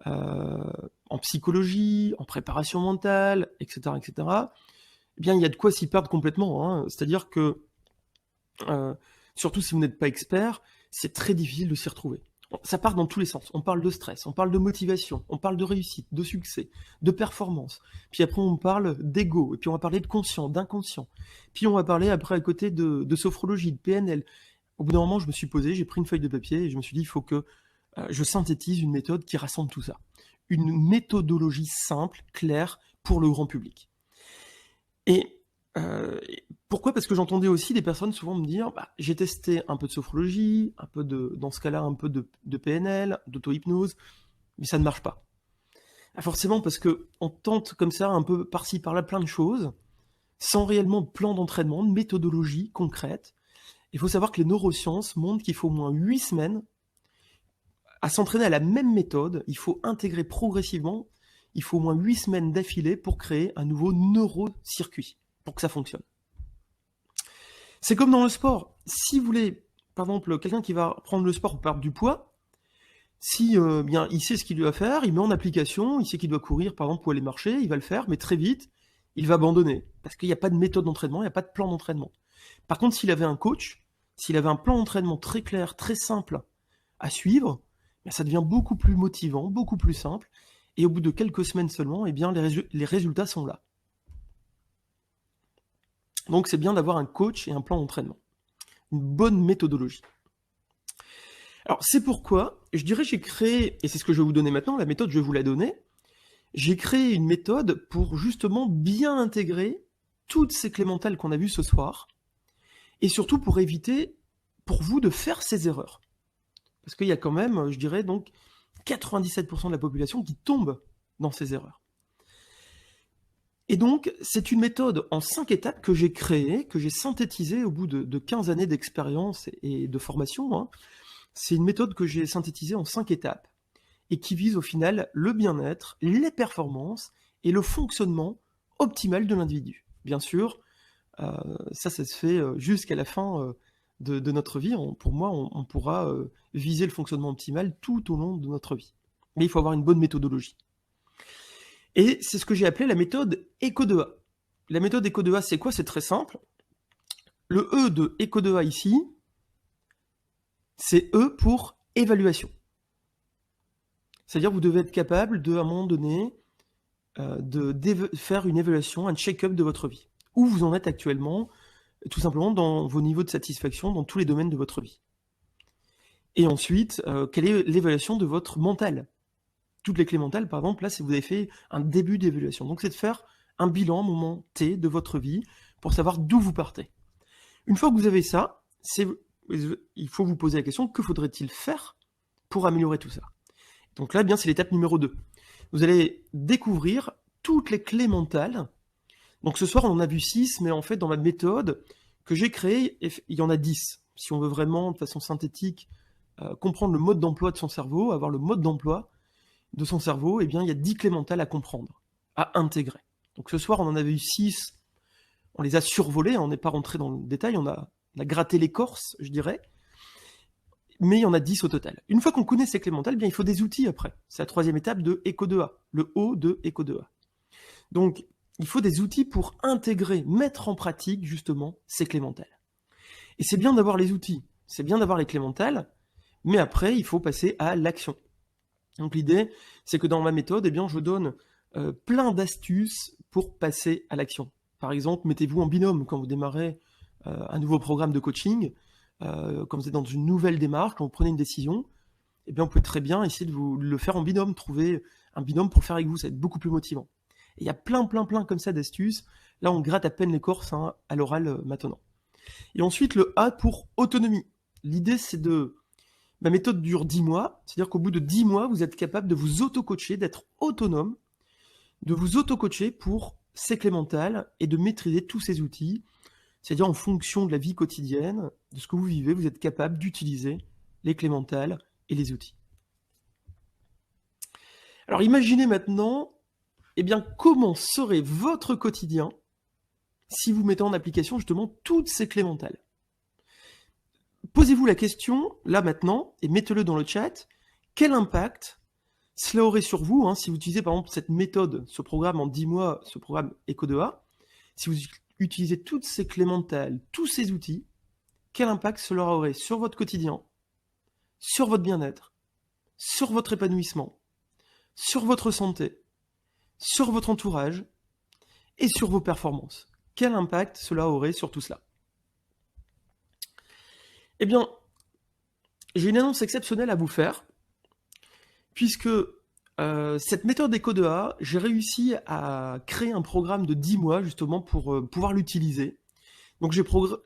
en psychologie, en préparation mentale, etc., eh bien, il y a de quoi s'y perdre complètement. Hein. C'est-à-dire que, surtout si vous n'êtes pas expert, c'est très difficile de s'y retrouver. Ça part dans tous les sens. On parle de stress, on parle de motivation, on parle de réussite, de succès, de performance. Puis après, on parle d'ego, et puis on va parler de conscient, d'inconscient. Puis on va parler après à côté de sophrologie, de PNL. Au bout d'un moment, je me suis posé, j'ai pris une feuille de papier et je me suis dit, il faut que je synthétise une méthode qui rassemble tout ça. Une méthodologie simple, claire, pour le grand public. Et pourquoi ? Parce que j'entendais aussi des personnes souvent me dire j'ai testé un peu de sophrologie, un peu dans ce cas-là, un peu de PNL, d'auto-hypnose, mais ça ne marche pas. Forcément, parce qu'on tente comme ça, un peu par-ci, par-là, plein de choses, sans réellement de plan d'entraînement, de méthodologie concrète. Il faut savoir que les neurosciences montrent qu'il faut au moins 8 semaines à s'entraîner à la même méthode. Il faut intégrer progressivement. Il faut au moins 8 semaines d'affilée pour créer un nouveau neurocircuit, pour que ça fonctionne. C'est comme dans le sport. Si vous voulez, par exemple, quelqu'un qui va prendre le sport pour perdre du poids, si bien il sait ce qu'il doit faire, il met en application, il sait qu'il doit courir, par exemple, pour aller marcher, il va le faire, mais très vite, il va abandonner. Parce qu'il n'y a pas de méthode d'entraînement, il n'y a pas de plan d'entraînement. Par contre, s'il avait un coach, s'il avait un plan d'entraînement très clair, très simple à suivre, ça devient beaucoup plus motivant, beaucoup plus simple. Et au bout de quelques semaines seulement, eh bien, les résultats sont là. Donc c'est bien d'avoir un coach et un plan d'entraînement. Une bonne méthodologie. Alors c'est pourquoi, je dirais j'ai créé, et c'est ce que je vais vous donner maintenant, la méthode je vais vous la donner, j'ai créé une méthode pour justement bien intégrer toutes ces clémentales qu'on a vues ce soir, et surtout pour éviter, pour vous, de faire ces erreurs. Parce qu'il y a quand même, je dirais donc, 97% de la population qui tombe dans ces erreurs. Et donc, c'est une méthode en 5 étapes que j'ai créée, que j'ai synthétisée au bout de 15 années d'expérience et de formation. Hein. C'est une méthode que j'ai synthétisée en 5 étapes et qui vise au final le bien-être, les performances et le fonctionnement optimal de l'individu. Bien sûr, ça se fait jusqu'à la fin de notre vie. Pour moi, on pourra viser le fonctionnement optimal tout au long de notre vie. Mais il faut avoir une bonne méthodologie. Et c'est ce que j'ai appelé la méthode ECO2A. La méthode ECO2A, c'est quoi ? C'est très simple. Le E de ECO2A ici, c'est E pour évaluation. C'est-à-dire que vous devez être capable à un moment donné, de faire une évaluation, un check-up de votre vie. Où vous en êtes actuellement, tout simplement dans vos niveaux de satisfaction dans tous les domaines de votre vie. Et ensuite, quelle est l'évaluation de votre mental ? Toutes les clés mentales, par exemple, là, c'est vous avez fait un début d'évaluation. Donc, c'est de faire un bilan, moment T de votre vie, pour savoir d'où vous partez. Une fois que vous avez ça, il faut vous poser la question, que faudrait-il faire pour améliorer tout ça ? Donc là, eh bien, c'est l'étape numéro 2. Vous allez découvrir toutes les clés mentales. Donc ce soir, on en a vu 6, mais en fait, dans ma méthode que j'ai créée, il y en a 10. Si on veut vraiment, de façon synthétique, comprendre le mode d'emploi de son cerveau, avoir le mode d'emploi de son cerveau, eh bien, il y a 10 clés mentales à comprendre, à intégrer. Donc ce soir, on en avait eu 6, on les a survolées, on n'est pas rentré dans le détail, on a gratté l'écorce, je dirais, mais il y en a 10 au total. Une fois qu'on connaît ces clés mentales, eh bien, il faut des outils après. C'est la 3e étape de ECO2A, le O de ECO2A. Donc, il faut des outils pour intégrer, mettre en pratique, justement, ces clés mentales. Et c'est bien d'avoir les outils, c'est bien d'avoir les clés mentales, mais après, il faut passer à l'action. Donc l'idée, c'est que dans ma méthode, eh bien, je donne plein d'astuces pour passer à l'action. Par exemple, mettez-vous en binôme quand vous démarrez un nouveau programme de coaching, quand vous êtes dans une nouvelle démarche, quand vous prenez une décision, eh bien, vous pouvez très bien essayer de le faire en binôme, trouver un binôme pour faire avec vous, ça va être beaucoup plus motivant. Et il y a plein comme ça d'astuces. Là, on gratte à peine l'écorce à l'oral maintenant. Et ensuite, le A pour autonomie. L'idée, c'est de... Ma méthode dure 10 mois, c'est-à-dire qu'au bout de 10 mois, vous êtes capable de vous auto-coacher, d'être autonome, de vous auto-coacher pour ces clés mentales et de maîtriser tous ces outils. C'est-à-dire en fonction de la vie quotidienne, de ce que vous vivez, vous êtes capable d'utiliser les clés mentales et les outils. Alors imaginez maintenant, comment serait votre quotidien si vous mettez en application justement toutes ces clés mentales. Posez-vous la question, là maintenant, et mettez-le dans le chat, quel impact cela aurait sur vous, si vous utilisez par exemple cette méthode, ce programme en 10 mois, ce programme Eco2A, si vous utilisez toutes ces clés mentales, tous ces outils, quel impact cela aurait sur votre quotidien, sur votre bien-être, sur votre épanouissement, sur votre santé, sur votre entourage et sur vos performances. Quel impact cela aurait sur tout cela? Eh bien, j'ai une annonce exceptionnelle à vous faire, puisque cette méthode Eco2A, j'ai réussi à créer un programme de 10 mois justement pour pouvoir l'utiliser. Donc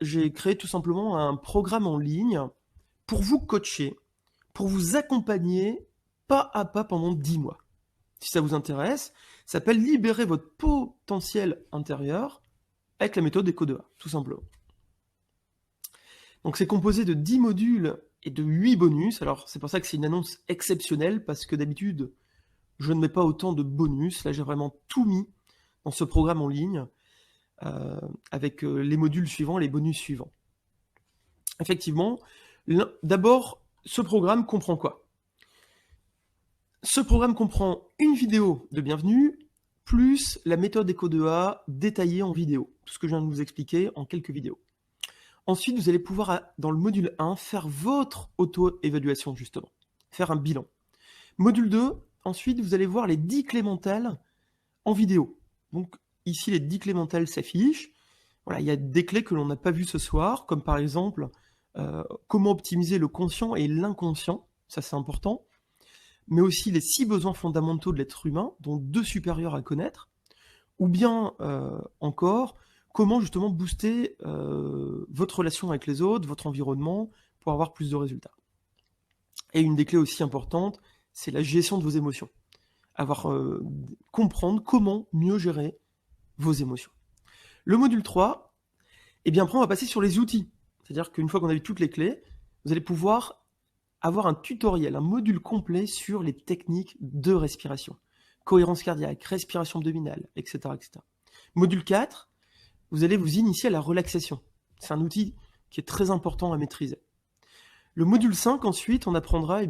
j'ai créé tout simplement un programme en ligne pour vous coacher, pour vous accompagner pas à pas pendant 10 mois. Si ça vous intéresse, ça s'appelle Libérer votre potentiel intérieur avec la méthode Eco2A, tout simplement. Donc c'est composé de 10 modules et de 8 bonus. Alors c'est pour ça que c'est une annonce exceptionnelle, parce que d'habitude, je ne mets pas autant de bonus. Là, j'ai vraiment tout mis dans ce programme en ligne, avec les modules suivants, les bonus suivants. Effectivement, d'abord, ce programme comprend quoi? Ce programme comprend une vidéo de bienvenue, plus la méthode Eco2A détaillée en vidéo. Tout ce que je viens de vous expliquer en quelques vidéos. Ensuite, vous allez pouvoir, dans le module 1, faire votre auto-évaluation, justement. Faire un bilan. Module 2, ensuite, vous allez voir les 10 clés mentales en vidéo. Donc, ici, les 10 clés mentales s'affichent. Voilà, il y a des clés que l'on n'a pas vues ce soir, comme par exemple, comment optimiser le conscient et l'inconscient. Ça, c'est important. Mais aussi les 6 besoins fondamentaux de l'être humain, dont 2 supérieurs à connaître. Ou bien, encore, comment justement booster votre relation avec les autres, votre environnement, pour avoir plus de résultats. Et une des clés aussi importantes, c'est la gestion de vos émotions. Comprendre comment mieux gérer vos émotions. Le module 3, après on va passer sur les outils. C'est-à-dire qu'une fois qu'on a vu toutes les clés, vous allez pouvoir avoir un tutoriel, un module complet sur les techniques de respiration. Cohérence cardiaque, respiration abdominale, etc., etc. Module 4, vous allez vous initier à la relaxation. C'est un outil qui est très important à maîtriser. Le module 5, ensuite, on apprendra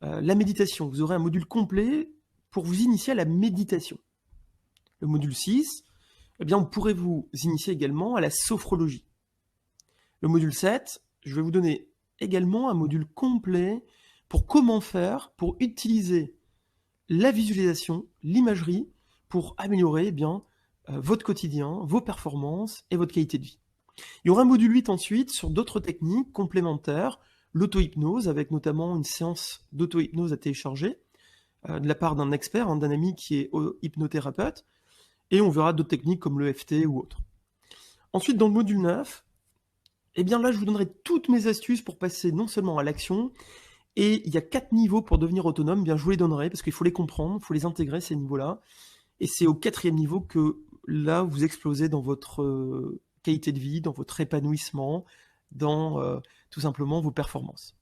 la méditation. Vous aurez un module complet pour vous initier à la méditation. Le module 6, on pourrait vous initier également à la sophrologie. Le module 7, je vais vous donner également un module complet pour comment faire, pour utiliser la visualisation, l'imagerie, pour améliorer votre quotidien, vos performances et votre qualité de vie. Il y aura un module 8 ensuite sur d'autres techniques complémentaires, l'auto-hypnose, avec notamment une séance d'auto-hypnose à télécharger de la part d'un expert, d'un ami qui est hypnothérapeute, et on verra d'autres techniques comme l'EFT ou autres. Ensuite, dans le module 9, là, je vous donnerai toutes mes astuces pour passer non seulement à l'action, et il y a 4 niveaux pour devenir autonome, je vous les donnerai, parce qu'il faut les comprendre, il faut les intégrer, ces niveaux-là, et c'est au 4e niveau que, là, vous explosez dans votre qualité de vie, dans votre épanouissement, dans tout simplement vos performances.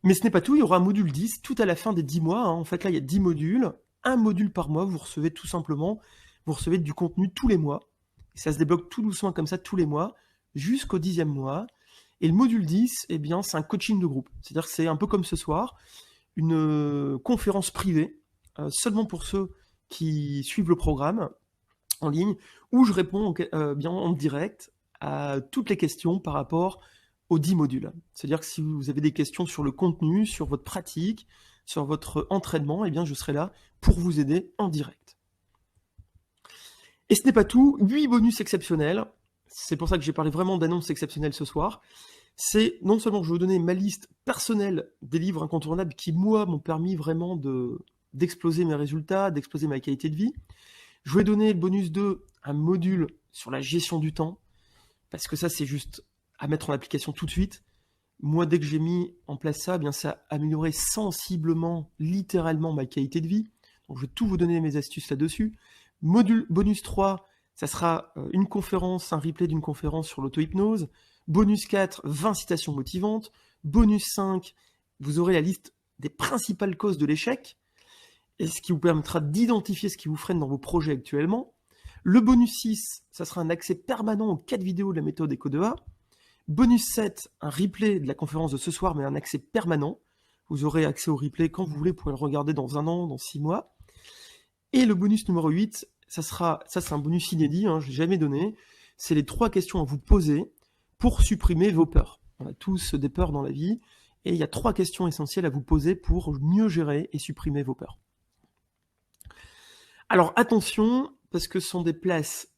Mais ce n'est pas tout, il y aura un module 10, tout à la fin des 10 mois, En fait, là, il y a 10 modules, un module par mois, vous recevez tout simplement, du contenu tous les mois, et ça se débloque tout doucement comme ça, tous les mois, jusqu'au 10e mois. Et le module 10, c'est un coaching de groupe. C'est-à-dire que c'est un peu comme ce soir, une conférence privée, seulement pour ceux qui suivent le programme en ligne, où je réponds en direct à toutes les questions par rapport aux 10 modules. C'est-à-dire que si vous avez des questions sur le contenu, sur votre pratique, sur votre entraînement, je serai là pour vous aider en direct. Et ce n'est pas tout, 8 bonus exceptionnels. C'est pour ça que j'ai parlé vraiment d'annonces exceptionnelles ce soir. C'est non seulement je vais vous donner ma liste personnelle des livres incontournables qui, moi, m'ont permis vraiment d'exploser mes résultats, d'exploser ma qualité de vie. Je vais donner le bonus 2, un module sur la gestion du temps. parce que ça, c'est juste à mettre en application tout de suite. Moi, dès que j'ai mis en place ça, eh bien, ça a amélioré sensiblement, littéralement, ma qualité de vie. Donc, je vais tout vous donner mes astuces là-dessus. Module bonus 3, ça sera une conférence, un replay d'une conférence sur l'auto-hypnose. Bonus 4, 20 citations motivantes. Bonus 5, vous aurez la liste des principales causes de l'échec, et ce qui vous permettra d'identifier ce qui vous freine dans vos projets actuellement. Le bonus 6, ça sera un accès permanent aux 4 vidéos de la méthode ECO2A. Bonus 7, un replay de la conférence de ce soir, mais un accès permanent. Vous aurez accès au replay quand vous voulez, vous pourrez le regarder dans 1 an, dans 6 mois. Et le bonus numéro 8, ça c'est un bonus inédit, je ne l'ai jamais donné. C'est les 3 questions à vous poser pour supprimer vos peurs. On a tous des peurs dans la vie, et il y a 3 questions essentielles à vous poser pour mieux gérer et supprimer vos peurs. Alors attention, parce que ce sont des places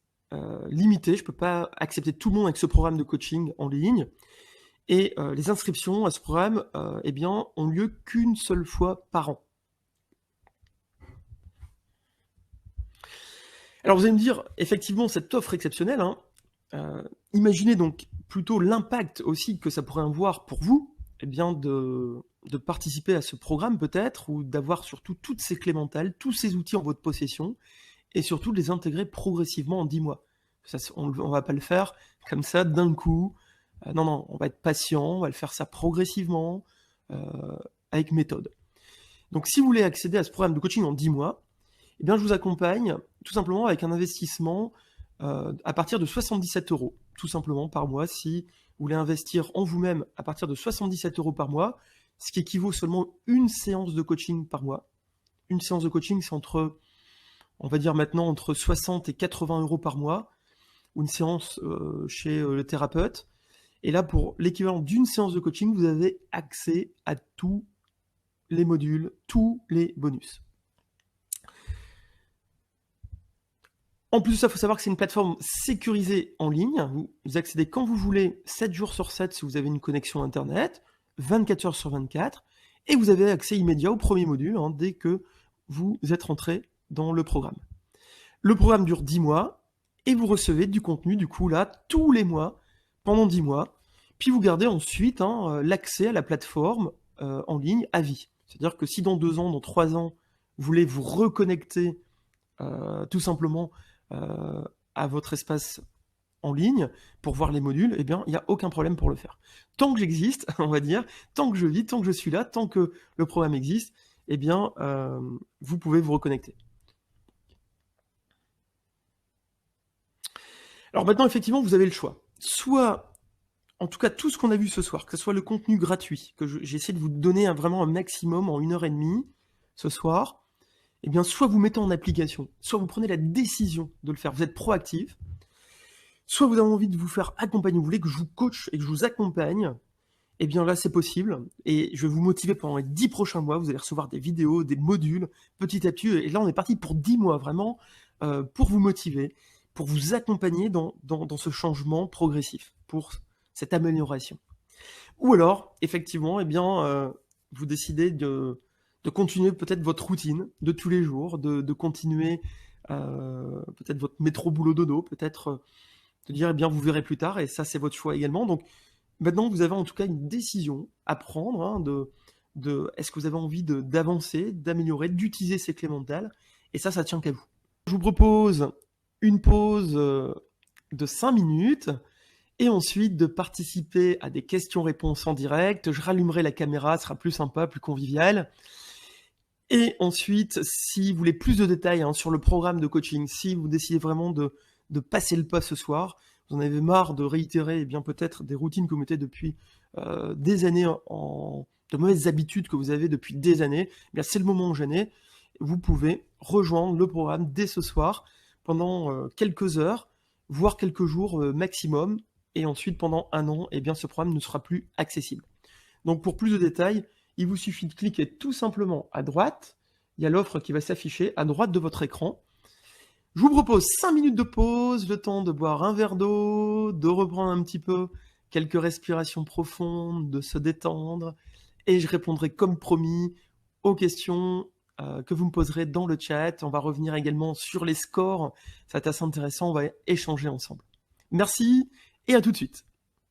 limitées, je ne peux pas accepter tout le monde avec ce programme de coaching en ligne, et les inscriptions à ce programme ont lieu qu'une seule fois par an. Alors vous allez me dire, effectivement, cette offre exceptionnelle, imaginez donc plutôt l'impact aussi que ça pourrait avoir pour vous, de participer à ce programme peut-être, ou d'avoir surtout toutes ces clés mentales, tous ces outils en votre possession, et surtout de les intégrer progressivement en 10 mois. Ça, on ne va pas le faire comme ça d'un coup. Non, on va être patient, on va le faire ça progressivement, avec méthode. Donc si vous voulez accéder à ce programme de coaching en 10 mois, je vous accompagne tout simplement avec un investissement à partir de 77 €, tout simplement par mois. Si vous voulez investir en vous-même à partir de 77 € par mois, ce qui équivaut seulement une séance de coaching par mois. Une séance de coaching, c'est on va dire maintenant, entre 60 et 80 € par mois, ou une séance chez le thérapeute. Et là, pour l'équivalent d'une séance de coaching, vous avez accès à tous les modules, tous les bonus. En plus de ça, il faut savoir que c'est une plateforme sécurisée en ligne. Vous accédez quand vous voulez, 7 jours sur 7 si vous avez une connexion Internet, 24 heures sur 24, et vous avez accès immédiat au premier module dès que vous êtes rentré dans le programme. Le programme dure 10 mois, et vous recevez du contenu, du coup, là, tous les mois, pendant 10 mois, puis vous gardez ensuite l'accès à la plateforme en ligne à vie. C'est-à-dire que si dans 2 ans, dans 3 ans, vous voulez vous reconnecter tout simplement à votre espace en ligne pour voir les modules, il n'y a aucun problème pour le faire. Tant que j'existe, on va dire, tant que je vis, tant que je suis là, tant que le programme existe, vous pouvez vous reconnecter. Alors maintenant, effectivement, vous avez le choix. Soit, en tout cas, tout ce qu'on a vu ce soir, que ce soit le contenu gratuit, que j'essaie de vous donner vraiment un maximum en 1h30 ce soir, soit vous mettez en application, soit vous prenez la décision de le faire, vous êtes proactif, soit vous avez envie de vous faire accompagner, vous voulez que je vous coach et que je vous accompagne, là c'est possible, et je vais vous motiver pendant les 10 prochains mois, vous allez recevoir des vidéos, des modules, petit à petit, et là on est parti pour 10 mois vraiment, pour vous motiver, pour vous accompagner dans ce changement progressif, pour cette amélioration. Ou alors, effectivement, vous décidez de continuer peut-être votre routine de tous les jours, de continuer peut-être votre métro boulot dodo, peut-être de dire vous verrez plus tard, et ça c'est votre choix également. Donc maintenant vous avez en tout cas une décision à prendre de est-ce que vous avez envie d'avancer, d'améliorer, d'utiliser ces clés mentales, et ça tient qu'à vous. Je vous propose une pause de 5 minutes, et ensuite de participer à des questions-réponses en direct. Je rallumerai la caméra, ce sera plus sympa, plus convivial. Et ensuite, si vous voulez plus de détails sur le programme de coaching, si vous décidez vraiment de passer le pas ce soir, vous en avez marre de réitérer peut-être des routines que vous mettez depuis des années, de mauvaises habitudes que vous avez depuis des années, c'est le moment gêné. Vous pouvez rejoindre le programme dès ce soir pendant quelques heures, voire quelques jours maximum, et ensuite pendant 1 an, ce programme ne sera plus accessible. Donc pour plus de détails, il vous suffit de cliquer tout simplement à droite, il y a l'offre qui va s'afficher à droite de votre écran. Je vous propose 5 minutes de pause, le temps de boire un verre d'eau, de reprendre un petit peu quelques respirations profondes, de se détendre, et je répondrai comme promis aux questions que vous me poserez dans le chat. On va revenir également sur les scores, ça va être assez intéressant, on va échanger ensemble. Merci, et à tout de suite.